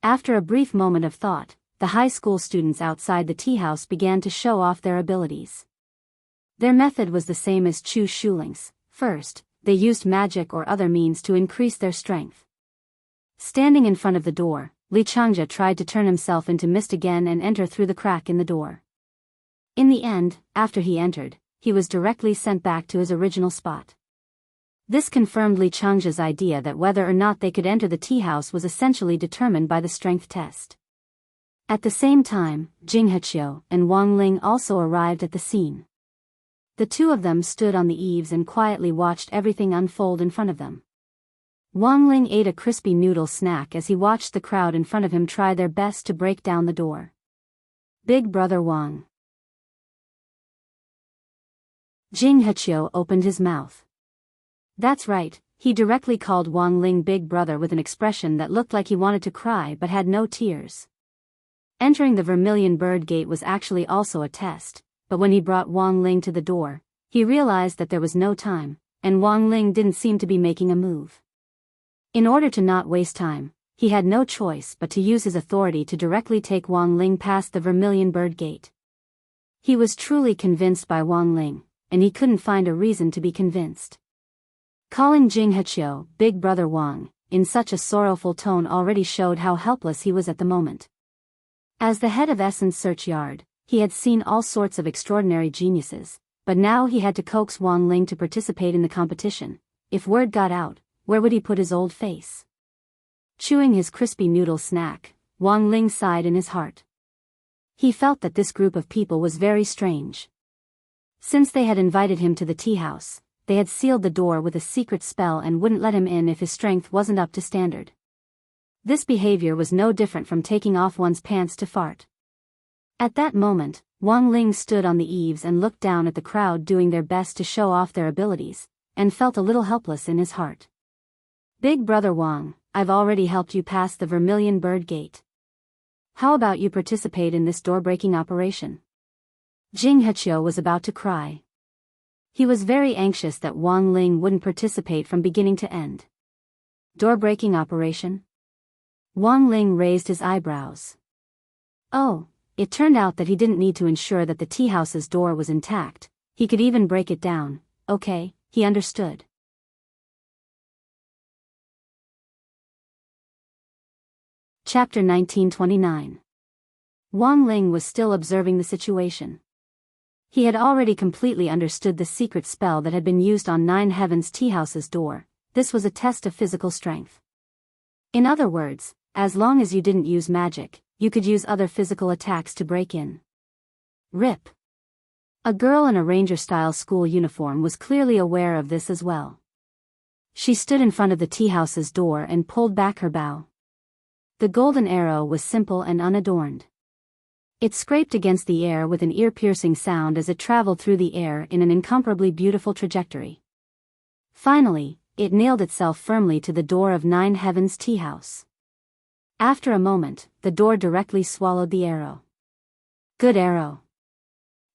Speaker 1: After a brief moment of thought, the high school students outside the tea house began to show off their abilities. Their method was the same as Chu Shuling's. First, they used magic or other means to increase their strength. Standing in front of the door, Li Changjia tried to turn himself into mist again and enter through the crack in the door. In the end, after he entered, he was directly sent back to his original spot. This confirmed Li Changjia's idea that whether or not they could enter the tea house was essentially determined by the strength test. At the same time, Jing Heqiu and Wang Ling also arrived at the scene. The two of them stood on the eaves and quietly watched everything unfold in front of them. Wang Ling ate a crispy noodle snack as he watched the crowd in front of him try their best to break down the door. Big Brother Wang. Jing Heqiu opened his mouth. That's right, he directly called Wang Ling Big Brother with an expression that looked like he wanted to cry but had no tears. Entering the Vermilion Bird Gate was actually also a test, but when he brought Wang Ling to the door, he realized that there was no time, and Wang Ling didn't seem to be making a move. In order to not waste time, he had no choice but to use his authority to directly take Wang Ling past the Vermilion Bird Gate. He was truly convinced by Wang Ling, and he couldn't find a reason to be convinced. Calling Jing Heqiu Big Brother Wang, in such a sorrowful tone already showed how helpless he was at the moment. As the head of Essence Search Yard, he had seen all sorts of extraordinary geniuses, but now he had to coax Wang Ling to participate in the competition. If word got out, where would he put his old face? Chewing his crispy noodle snack, Wang Ling sighed in his heart. He felt that this group of people was very strange. Since they had invited him to the tea house, they had sealed the door with a secret spell and wouldn't let him in if his strength wasn't up to standard. This behavior was no different from taking off one's pants to fart. At that moment, Wang Ling stood on the eaves and looked down at the crowd doing their best to show off their abilities, and felt a little helpless in his heart. Big Brother Wang, I've already helped you pass the Vermilion Bird Gate. How about you participate in this door-breaking operation? Jing Heqiu was about to cry. He was very anxious that Wang Ling wouldn't participate from beginning to end. Door-breaking operation? Wang Ling raised his eyebrows. Oh, it turned out that he didn't need to ensure that the tea house's door was intact, he could even break it down. Okay, he understood. Chapter 1929. Wang Ling was still observing the situation. He had already completely understood the secret spell that had been used on Nine Heavens tea house's door. This was a test of physical strength. In other words, as long as you didn't use magic, you could use other physical attacks to break in. Rip. A girl in a ranger-style school uniform was clearly aware of this as well. She stood in front of the tea house's door and pulled back her bow. The golden arrow was simple and unadorned. It scraped against the air with an ear-piercing sound as it traveled through the air in an incomparably beautiful trajectory. Finally, it nailed itself firmly to the door of Nine Heavens tea house. After a moment, the door directly swallowed the arrow. Good arrow.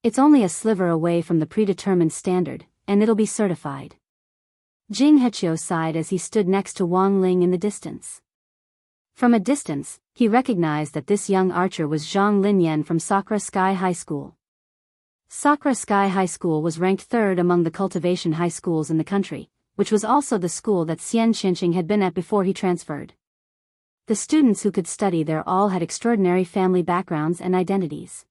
Speaker 1: It's only a sliver away from the predetermined standard, and it'll be certified. Jing Hechio sighed as he stood next to Wang Ling in the distance. From a distance, he recognized that this young archer was Zhang Linyan from Sakura Sky High School. Sakura Sky High School was ranked third among the cultivation high schools in the country, which was also the school that Xian Xinqing had been at before he transferred. The students who could study there all had extraordinary family backgrounds and identities.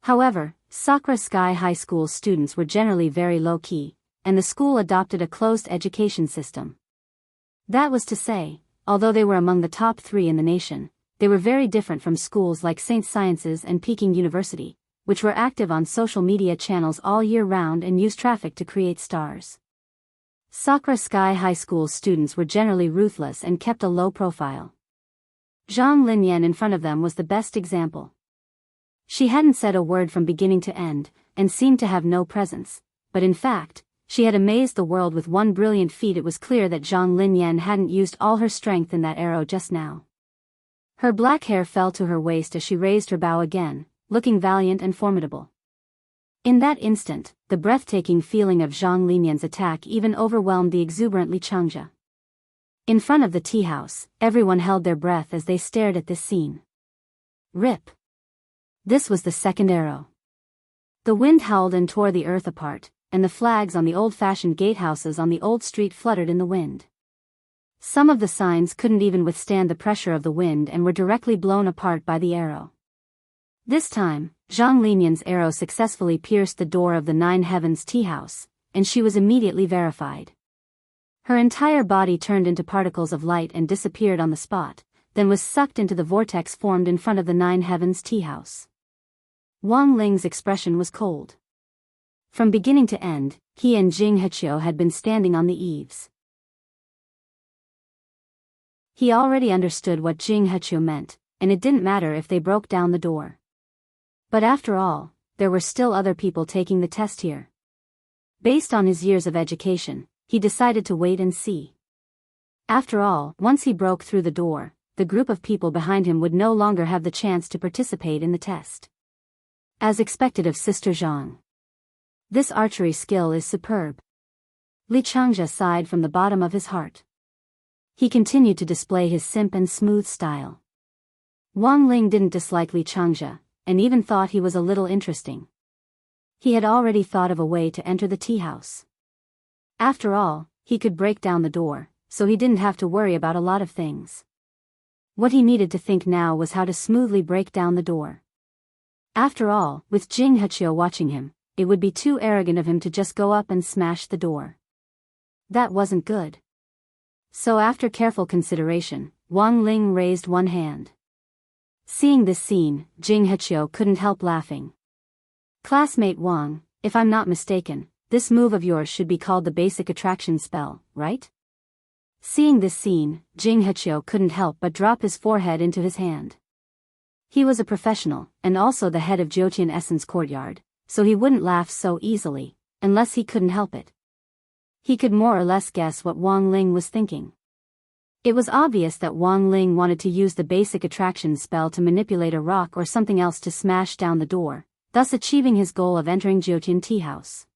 Speaker 1: However, Sakura Sky High School students were generally very low-key, and the school adopted a closed education system. That was to say, although they were among the top 3 in the nation, they were very different from schools like St. Sciences and Peking University, which were active on social media channels all year round and used traffic to create stars. Sakura Sky High School students were generally ruthless and kept a low profile. Zhang Linyan in front of them was the best example. She hadn't said a word from beginning to end, and seemed to have no presence, but in fact, she had amazed the world with one brilliant feat. It was clear that Zhang Linyan hadn't used all her strength in that arrow just now. Her black hair fell to her waist as she raised her bow again, looking valiant and formidable. In that instant, the breathtaking feeling of Zhang Linyan's attack even overwhelmed the exuberant Li Changjia. In front of the tea house, everyone held their breath as they stared at this scene. Rip. This was the second arrow. The wind howled and tore the earth apart, and the flags on the old-fashioned gatehouses on the old street fluttered in the wind. Some of the signs couldn't even withstand the pressure of the wind and were directly blown apart by the arrow. This time, Zhang Linyan's arrow successfully pierced the door of the Nine Heavens tea house, and she was immediately verified. Her entire body turned into particles of light and disappeared on the spot, then was sucked into the vortex formed in front of the Nine Heavens tea house. Wang Ling's expression was cold. From beginning to end, he and Jing Hechio had been standing on the eaves. He already understood what Jing Hechio meant, and it didn't matter if they broke down the door. But after all, there were still other people taking the test here. Based on his years of education, he decided to wait and see. After all, once he broke through the door, the group of people behind him would no longer have the chance to participate in the test. As expected of Sister Zhang. This archery skill is superb. Li Changjia sighed from the bottom of his heart. He continued to display his simp and smooth style. Wang Ling didn't dislike Li Changjia, and even thought he was a little interesting. He had already thought of a way to enter the tea house. After all, he could break down the door, so he didn't have to worry about a lot of things. What he needed to think now was how to smoothly break down the door. After all, with Jing Hechio watching him, it would be too arrogant of him to just go up and smash the door. That wasn't good. So after careful consideration, Wang Ling raised one hand. Seeing this scene, Jing Hechio couldn't help laughing. Classmate Wang, if I'm not mistaken, this move of yours should be called the basic attraction spell, right? Seeing this scene, Jing Hechio couldn't help but drop his forehead into his hand. He was a professional, and also the head of Jiutian Essence Courtyard, so he wouldn't laugh so easily, unless he couldn't help it. He could more or less guess what Wang Ling was thinking. It was obvious that Wang Ling wanted to use the basic attraction spell to manipulate a rock or something else to smash down the door, thus achieving his goal of entering Jiutian tea house.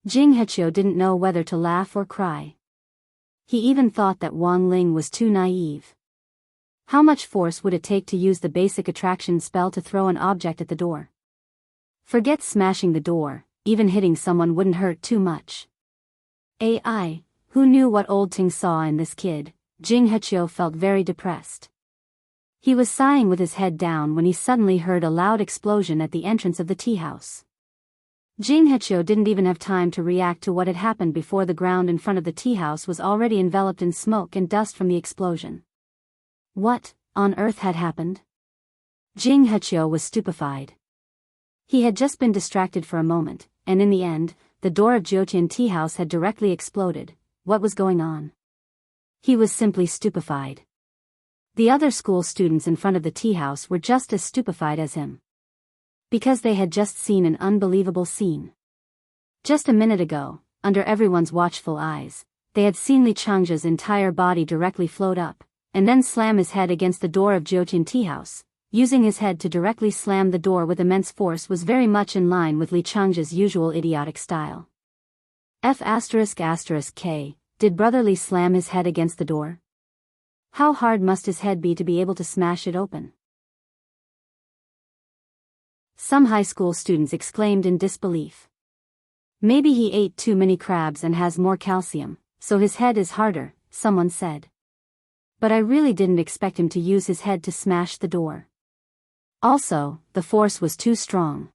Speaker 1: Jing Hechio didn't know whether to laugh or cry. He even thought that Wang Ling was too naive. How much force would it take to use the basic attraction spell to throw an object at the door? Forget smashing the door, even hitting someone wouldn't hurt too much. AI, who knew what old Ting saw in this kid? Jing Hechio felt very depressed. He was sighing with his head down when he suddenly heard a loud explosion at the entrance of the tea house. Jing Hechio didn't even have time to react to what had happened before the ground in front of the tea house was already enveloped in smoke and dust from the explosion. What on earth had happened? Jing Hechio was stupefied. He had just been distracted for a moment, and in the end, the door of Jiutian tea house had directly exploded. What was going on? He was simply stupefied. The other school students in front of the tea house were just as stupefied as him. Because they had just seen an unbelievable scene. Just a minute ago, under everyone's watchful eyes, they had seen Li Changja's entire body directly float up, and then slam his head against the door of Jiutian tea house. Using his head to directly slam the door with immense force was very much in line with Li Changja's usual idiotic style. K. Did Brother Li slam his head against the door? How hard must his head be to be able to smash it open? Some high school students exclaimed in disbelief. Maybe he ate too many crabs and has more calcium, so his head is harder, someone said. But I really didn't expect him to use his head to smash the door. Also, the force was too strong.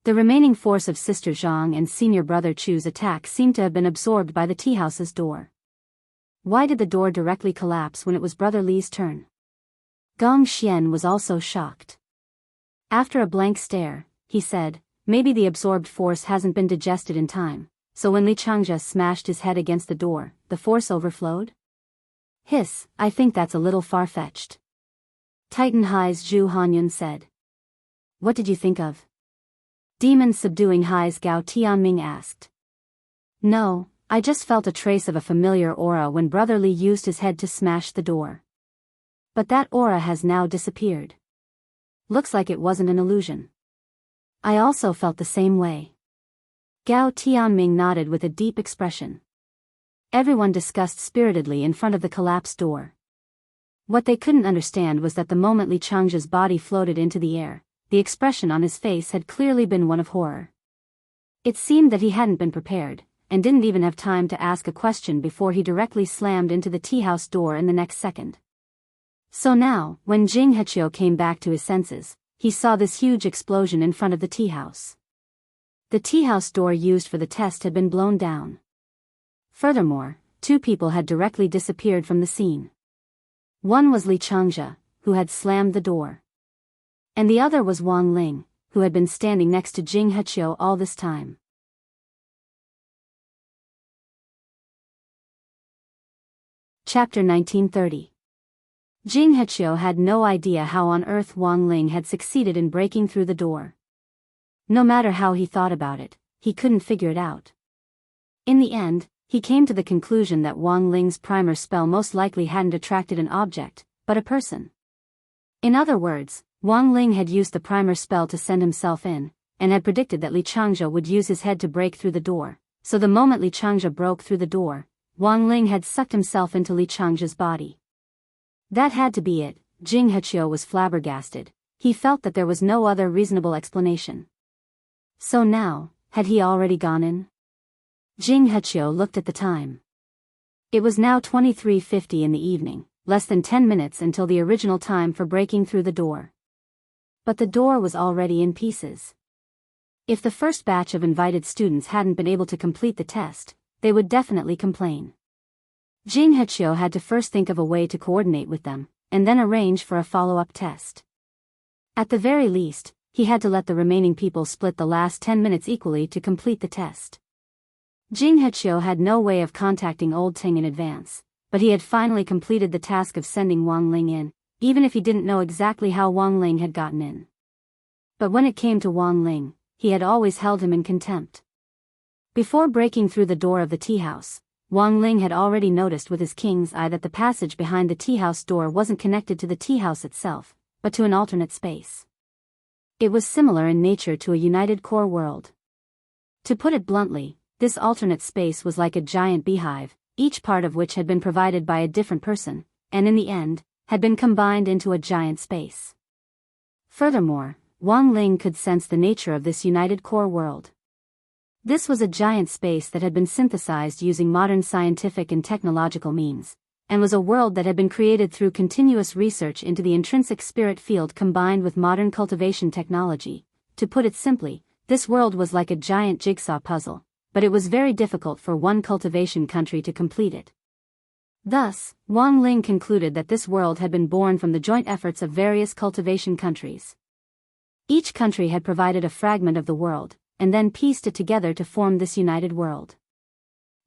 Speaker 1: The remaining force of Sister Zhang and Senior Brother Chu's attack seemed to have been absorbed by the tea house's door. Why did the door directly collapse when it was Brother Li's turn? Gong Xian was also shocked. After a blank stare, he said, maybe the absorbed force hasn't been digested in time, so when Li Changjia smashed his head against the door, the force overflowed? Hiss, I think that's a little far-fetched. Titan High's Zhu Hanyun said. What did you think of? Demon subduing High's Gao Tianming asked. No, I just felt a trace of a familiar aura when Brother Li used his head to smash the door. But that aura has now disappeared. Looks like it wasn't an illusion. I also felt the same way. Gao Tianming nodded with a deep expression. Everyone discussed spiritedly in front of the collapsed door. What they couldn't understand was that the moment Li Changja's body floated into the air, the expression on his face had clearly been one of horror. It seemed that he hadn't been prepared, and didn't even have time to ask a question before he directly slammed into the tea house door in the next second. So now, when Jing Hechio came back to his senses, he saw this huge explosion in front of the tea house. The tea house door used for the test had been blown down. Furthermore, two people had directly disappeared from the scene. One was Li Changjia, who had slammed the door. And the other was Wang Ling, who had been standing next to Jing Hechio all this time. Chapter 1930. Jing Hechio had no idea how on earth Wang Ling had succeeded in breaking through the door. No matter how he thought about it, he couldn't figure it out. In the end, he came to the conclusion that Wang Ling's primer spell most likely hadn't attracted an object, but a person. In other words, Wang Ling had used the primer spell to send himself in, and had predicted that Li Changjia would use his head to break through the door, so the moment Li Changjia broke through the door, Wang Ling had sucked himself into Li Changjia's body. That had to be it. Jing Hechio was flabbergasted. He felt that there was no other reasonable explanation. So now, had he already gone in? Jing Hechio looked at the time. It was now 23:50 in the evening, less than 10 minutes until the original time for breaking through the door. But the door was already in pieces. If the first batch of invited students hadn't been able to complete the test, they would definitely complain. Jing Hechio had to first think of a way to coordinate with them, and then arrange for a follow-up test. At the very least, he had to let the remaining people split the last 10 minutes equally to complete the test. Jing Hechio had no way of contacting Old Ting in advance, but he had finally completed the task of sending Wang Ling in, even if he didn't know exactly how Wang Ling had gotten in. But when it came to Wang Ling, he had always held him in contempt. Before breaking through the door of the tea house, Wang Ling had already noticed with his king's eye that the passage behind the tea house door wasn't connected to the tea house itself, but to an alternate space. It was similar in nature to a united core world. To put it bluntly, this alternate space was like a giant beehive, each part of which had been provided by a different person, and in the end, had been combined into a giant space. Furthermore, Wang Ling could sense the nature of this united core world. This was a giant space that had been synthesized using modern scientific and technological means, and was a world that had been created through continuous research into the intrinsic spirit field combined with modern cultivation technology. To put it simply, this world was like a giant jigsaw puzzle, but it was very difficult for one cultivation country to complete it. Thus, Wang Ling concluded that this world had been born from the joint efforts of various cultivation countries. Each country had provided a fragment of the world, and then pieced it together to form this united world.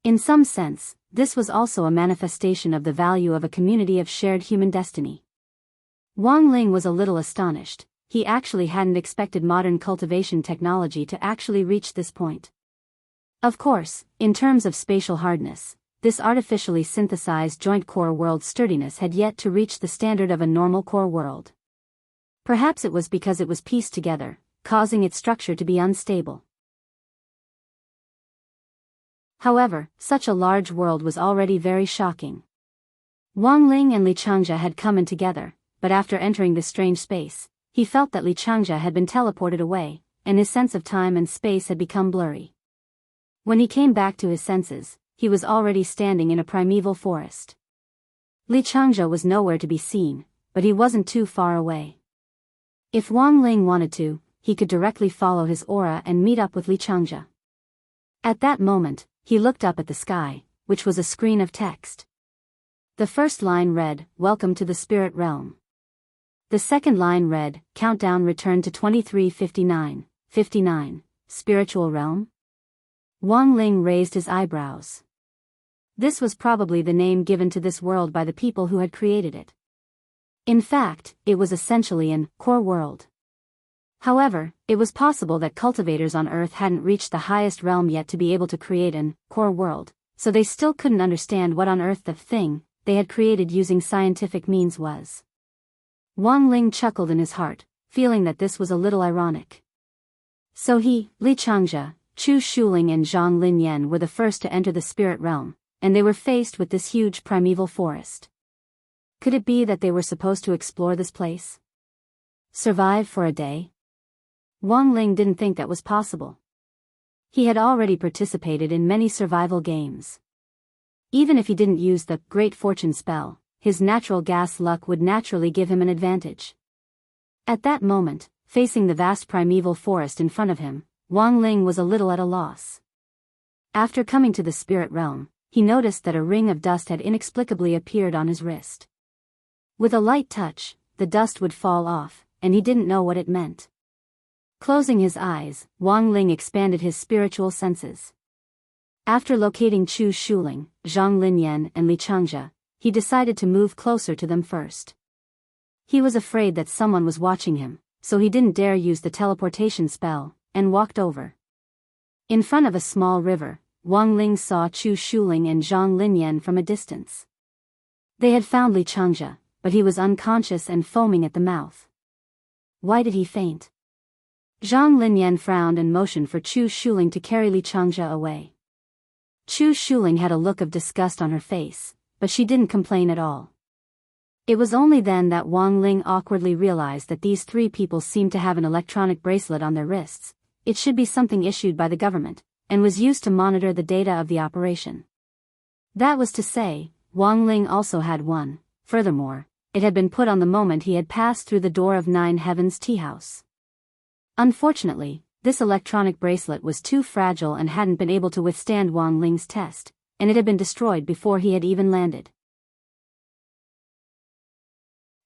Speaker 1: In some sense, this was also a manifestation of the value of a community of shared human destiny. Wang Ling was a little astonished. He actually hadn't expected modern cultivation technology to actually reach this point. Of course, in terms of spatial hardness, this artificially synthesized joint core world's sturdiness had yet to reach the standard of a normal core world. Perhaps it was because it was pieced together, causing its structure to be unstable. However, such a large world was already very shocking. Wang Ling and Li Changjia had come in together, but after entering this strange space, he felt that Li Changjia had been teleported away, and his sense of time and space had become blurry. When he came back to his senses, he was already standing in a primeval forest. Li Changjia was nowhere to be seen, but he wasn't too far away. If Wang Ling wanted to, he could directly follow his aura and meet up with Li Changjia. At that moment, he looked up at the sky, which was a screen of text. The first line read, "Welcome to the Spirit Realm." The second line read, "Countdown return to 2359, Spiritual Realm?" Wang Ling raised his eyebrows. This was probably the name given to this world by the people who had created it. In fact, it was essentially an core world. However, it was possible that cultivators on Earth hadn't reached the highest realm yet to be able to create an core world, so they still couldn't understand what on earth the thing they had created using scientific means was. Wang Ling chuckled in his heart, feeling that this was a little ironic. So he, Li Changjia, Chu Shuling and Zhang Linyan were the first to enter the spirit realm, and they were faced with this huge primeval forest. Could it be that they were supposed to explore this place? Survive for a day? Wang Ling didn't think that was possible. He had already participated in many survival games. Even if he didn't use the Great Fortune spell, his natural gas luck would naturally give him an advantage. At that moment, facing the vast primeval forest in front of him, Wang Ling was a little at a loss. After coming to the spirit realm, he noticed that a ring of dust had inexplicably appeared on his wrist. With a light touch, the dust would fall off, and he didn't know what it meant. Closing his eyes, Wang Ling expanded his spiritual senses. After locating Chu Shuling, Zhang Linyan and Li Changjia, he decided to move closer to them first. He was afraid that someone was watching him, so he didn't dare use the teleportation spell, and walked over. In front of a small river, Wang Ling saw Chu Shuling and Zhang Linyan from a distance. They had found Li Changjia, but he was unconscious and foaming at the mouth. Why did he faint? Zhang Linyan frowned and motioned for Chu Shuling to carry Li Changjia away. Chu Shuling had a look of disgust on her face, but she didn't complain at all. It was only then that Wang Ling awkwardly realized that these three people seemed to have an electronic bracelet on their wrists. It should be something issued by the government, and was used to monitor the data of the operation. That was to say, Wang Ling also had one. Furthermore, it had been put on the moment he had passed through the door of Nine Heavens tea house. Unfortunately, this electronic bracelet was too fragile and hadn't been able to withstand Wang Ling's test, and it had been destroyed before he had even landed.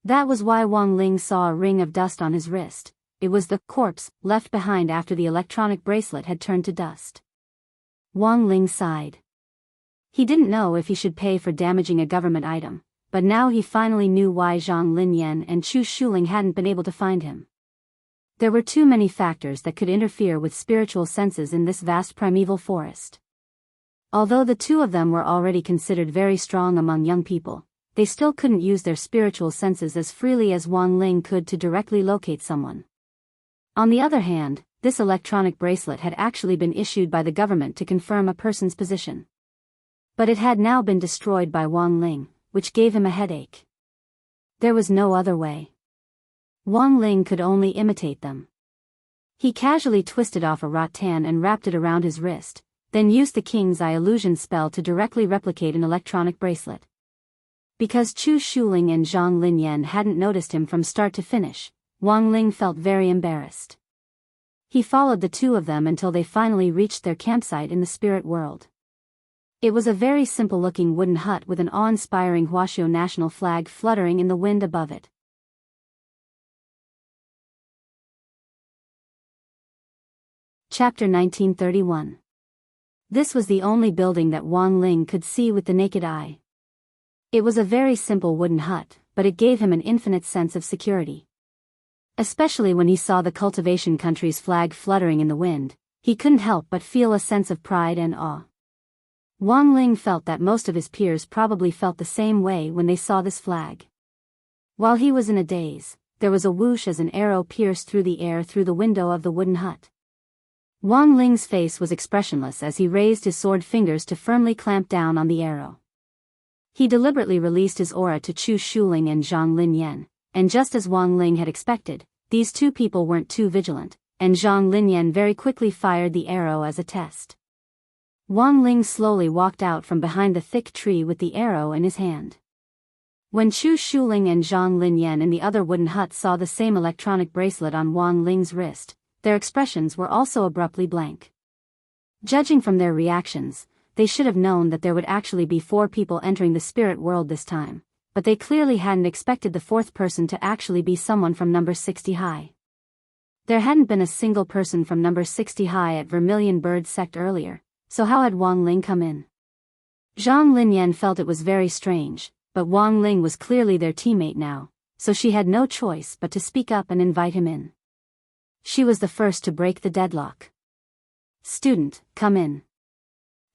Speaker 1: That was why Wang Ling saw a ring of dust on his wrist. It was the corpse left behind after the electronic bracelet had turned to dust. Wang Ling sighed. He didn't know if he should pay for damaging a government item, but now he finally knew why Zhang Linyan and Chu Shuling hadn't been able to find him. There were too many factors that could interfere with spiritual senses in this vast primeval forest. Although the two of them were already considered very strong among young people, they still couldn't use their spiritual senses as freely as Wang Ling could to directly locate someone. On the other hand, this electronic bracelet had actually been issued by the government to confirm a person's position. But it had now been destroyed by Wang Ling, which gave him a headache. There was no other way. Wang Ling could only imitate them. He casually twisted off a rattan and wrapped it around his wrist, then used the King's Eye illusion spell to directly replicate an electronic bracelet. Because Chu Shuling and Zhang Linyan hadn't noticed him from start to finish, Wang Ling felt very embarrassed. He followed the two of them until they finally reached their campsite in the spirit world. It was a very simple-looking wooden hut with an awe-inspiring Huaxiao national flag fluttering in the wind above it. Chapter 1931. This was the only building that Wang Ling could see with the naked eye. It was a very simple wooden hut, but it gave him an infinite sense of security. Especially when he saw the cultivation country's flag fluttering in the wind, he couldn't help but feel a sense of pride and awe. Wang Ling felt that most of his peers probably felt the same way when they saw this flag. While he was in a daze, there was a whoosh as an arrow pierced through the air through the window of the wooden hut. Wang Ling's face was expressionless as he raised his sword fingers to firmly clamp down on the arrow. He deliberately released his aura to Chu Shuling and Zhang Linyan, and just as Wang Ling had expected, these two people weren't too vigilant, and Zhang Linyan very quickly fired the arrow as a test. Wang Ling slowly walked out from behind the thick tree with the arrow in his hand. When Chu Shuling and Zhang Linyan in the other wooden hut saw the same electronic bracelet on Wang Ling's wrist, their expressions were also abruptly blank. Judging from their reactions, they should have known that there would actually be 4 people entering the spirit world this time, but they clearly hadn't expected the 4th person to actually be someone from number 60 high. There hadn't been a single person from number 60 high at Vermilion Bird Sect earlier, so how had Wang Ling come in? Zhang Linyan felt it was very strange, but Wang Ling was clearly their teammate now, so she had no choice but to speak up and invite him in. She was the first to break the deadlock. "Student, come in."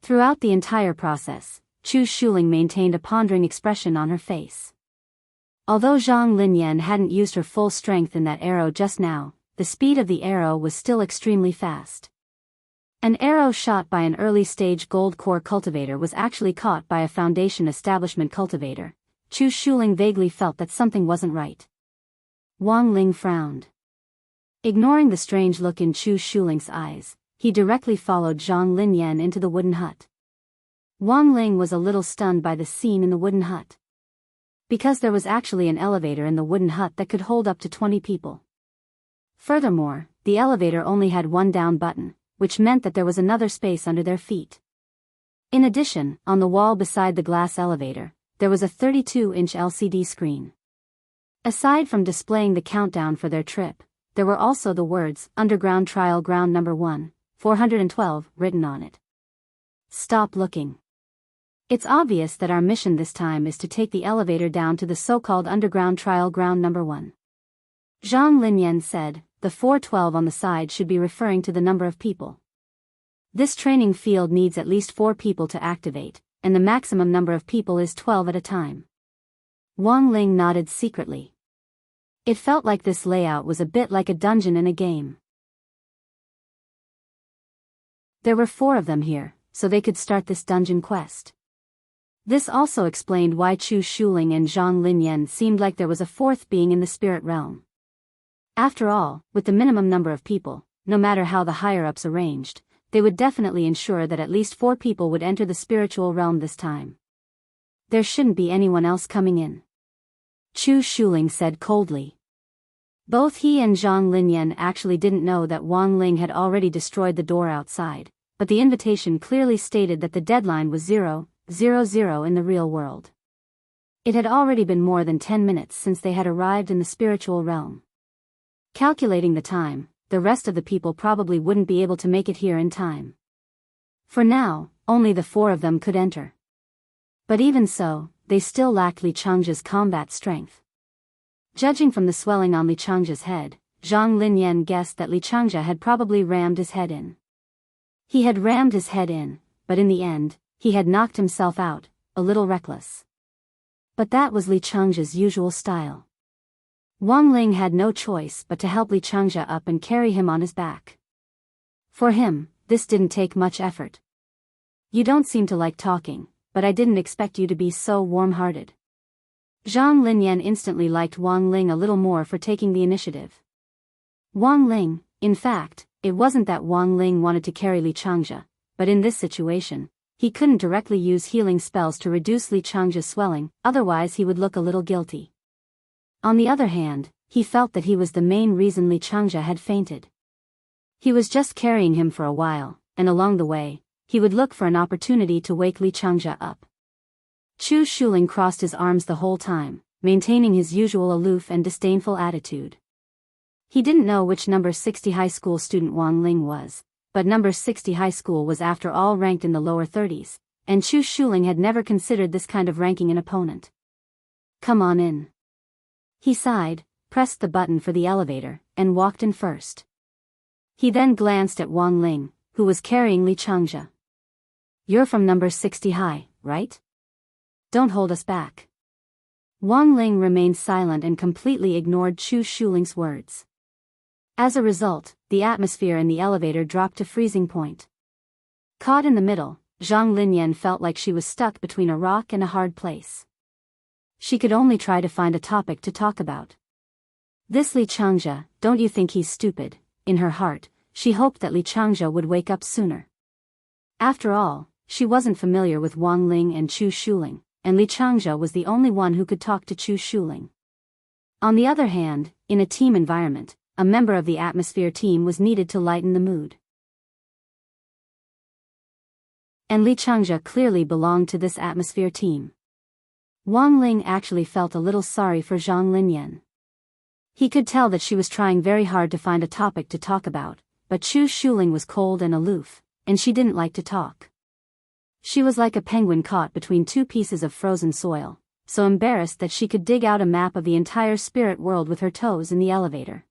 Speaker 1: Throughout the entire process, Chu Shuling maintained a pondering expression on her face. Although Zhang Linyan hadn't used her full strength in that arrow just now, the speed of the arrow was still extremely fast. An arrow shot by an early-stage gold core cultivator was actually caught by a foundation establishment cultivator. Chu Shuling vaguely felt that something wasn't right. Wang Ling frowned. Ignoring the strange look in Chu Shuling's eyes, he directly followed Zhang Linyan into the wooden hut. Wang Ling was a little stunned by the scene in the wooden hut. Because there was actually an elevator in the wooden hut that could hold up to 20 people. Furthermore, the elevator only had one down button, which meant that there was another space under their feet. In addition, on the wall beside the glass elevator, there was a 32-inch LCD screen. Aside from displaying the countdown for their trip, there were also the words, "Underground Trial Ground Number 1, 412, written on it. Stop looking. It's obvious that our mission this time is to take the elevator down to the so-called Underground Trial Ground Number 1. Zhang Linyan said, the 412 on the side should be referring to the number of people. This training field needs at least 4 people to activate, and the maximum number of people is 12 at a time. Wang Ling nodded secretly. It felt like this layout was a bit like a dungeon in a game. There were 4 of them here, so they could start this dungeon quest. This also explained why Chu Shuling and Zhang Linyan seemed like there was a 4th being in the spirit realm. After all, with the minimum number of people, no matter how the higher-ups arranged, they would definitely ensure that at least 4 people would enter the spiritual realm this time. There shouldn't be anyone else coming in. Chu Shuling said coldly. Both he and Zhang Linyan actually didn't know that Wang Ling had already destroyed the door outside, but the invitation clearly stated that the deadline was 0:00 in the real world. It had already been more than 10 minutes since they had arrived in the spiritual realm. Calculating the time, the rest of the people probably wouldn't be able to make it here in time. For now, only the 4 of them could enter. But even so, they still lacked Li Changjia's combat strength. Judging from the swelling on Li Changjia's head, Zhang Linyan guessed that Li Changjia had probably rammed his head in. He had rammed his head in, but in the end, he had knocked himself out, a little reckless. But that was Li Changjia's usual style. Wang Ling had no choice but to help Li Changjia up and carry him on his back. For him, this didn't take much effort. "You don't seem to like talking, but I didn't expect you to be so warm-hearted." Zhang Linyan instantly liked Wang Ling a little more for taking the initiative. Wang Ling, in fact, it wasn't that Wang Ling wanted to carry Li Changjia, but in this situation, he couldn't directly use healing spells to reduce Li Changjia's swelling, otherwise he would look a little guilty. On the other hand, he felt that he was the main reason Li Changjia had fainted. He was just carrying him for a while, and along the way, he would look for an opportunity to wake Li Changzhe up. Chu Shuling crossed his arms the whole time, maintaining his usual aloof and disdainful attitude. He didn't know which number 60 high school student Wang Ling was, but number 60 high school was after all ranked in the lower 30s, and Chu Shuling had never considered this kind of ranking an opponent. "Come on in." He sighed, pressed the button for the elevator, and walked in first. He then glanced at Wang Ling, who was carrying Li Changzhe. "You're from number 60 high, right? Don't hold us back." Wang Ling remained silent and completely ignored Chu Shuling's words. As a result, the atmosphere in the elevator dropped to freezing point. Caught in the middle, Zhang Linyan felt like she was stuck between a rock and a hard place. She could only try to find a topic to talk about. "This Li Changzhe, don't you think he's stupid?" In her heart, she hoped that Li Changzhe would wake up sooner. After all, she wasn't familiar with Wang Ling and Chu Shuling, and Li Changzhe was the only one who could talk to Chu Shuling. On the other hand, in a team environment, a member of the atmosphere team was needed to lighten the mood. And Li Changzhe clearly belonged to this atmosphere team. Wang Ling actually felt a little sorry for Zhang Linyan. He could tell that she was trying very hard to find a topic to talk about, but Chu Shuling was cold and aloof, and she didn't like to talk. She was like a penguin caught between two pieces of frozen soil, so embarrassed that she could dig out a map of the entire spirit world with her toes in the elevator.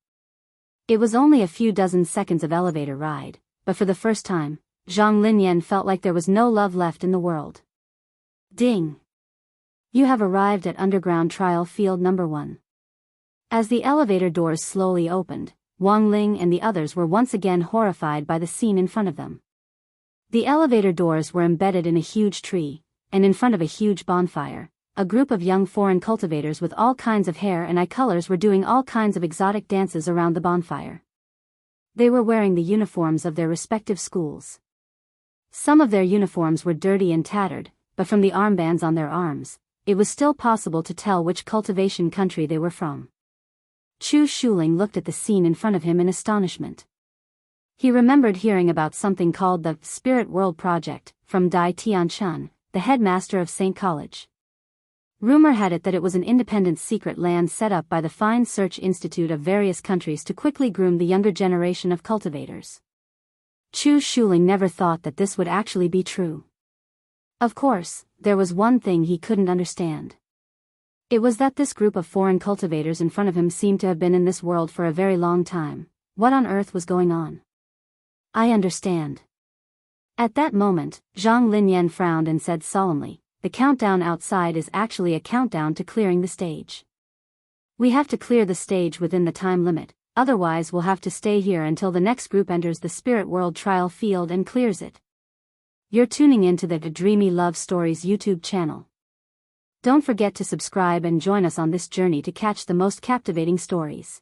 Speaker 1: It was only a few dozen seconds of elevator ride, but for the first time, Zhang Linyan felt like there was no love left in the world. Ding! You have arrived at underground trial field number 1. As the elevator doors slowly opened, Wang Ling and the others were once again horrified by the scene in front of them. The elevator doors were embedded in a huge tree, and in front of a huge bonfire, a group of young foreign cultivators with all kinds of hair and eye colors were doing all kinds of exotic dances around the bonfire. They were wearing the uniforms of their respective schools. Some of their uniforms were dirty and tattered, but from the armbands on their arms, it was still possible to tell which cultivation country they were from. Chu Shuling looked at the scene in front of him in astonishment. He remembered hearing about something called the Spirit World Project from Dai Tianchun, the headmaster of St. College. Rumor had it that it was an independent secret land set up by the Fine Search Institute of various countries to quickly groom the younger generation of cultivators. Chu Shuling never thought that this would actually be true. Of course, there was one thing he couldn't understand. It was that this group of foreign cultivators in front of him seemed to have been in this world for a very long time. What on earth was going on? "I understand." At that moment, Zhang Linyan frowned and said solemnly, "The countdown outside is actually a countdown to clearing the stage. We have to clear the stage within the time limit, otherwise we'll have to stay here until the next group enters the Spirit World trial field and clears it." You're tuning into the Dreamy Love Stories YouTube channel. Don't forget to subscribe and join us on this journey to catch the most captivating stories.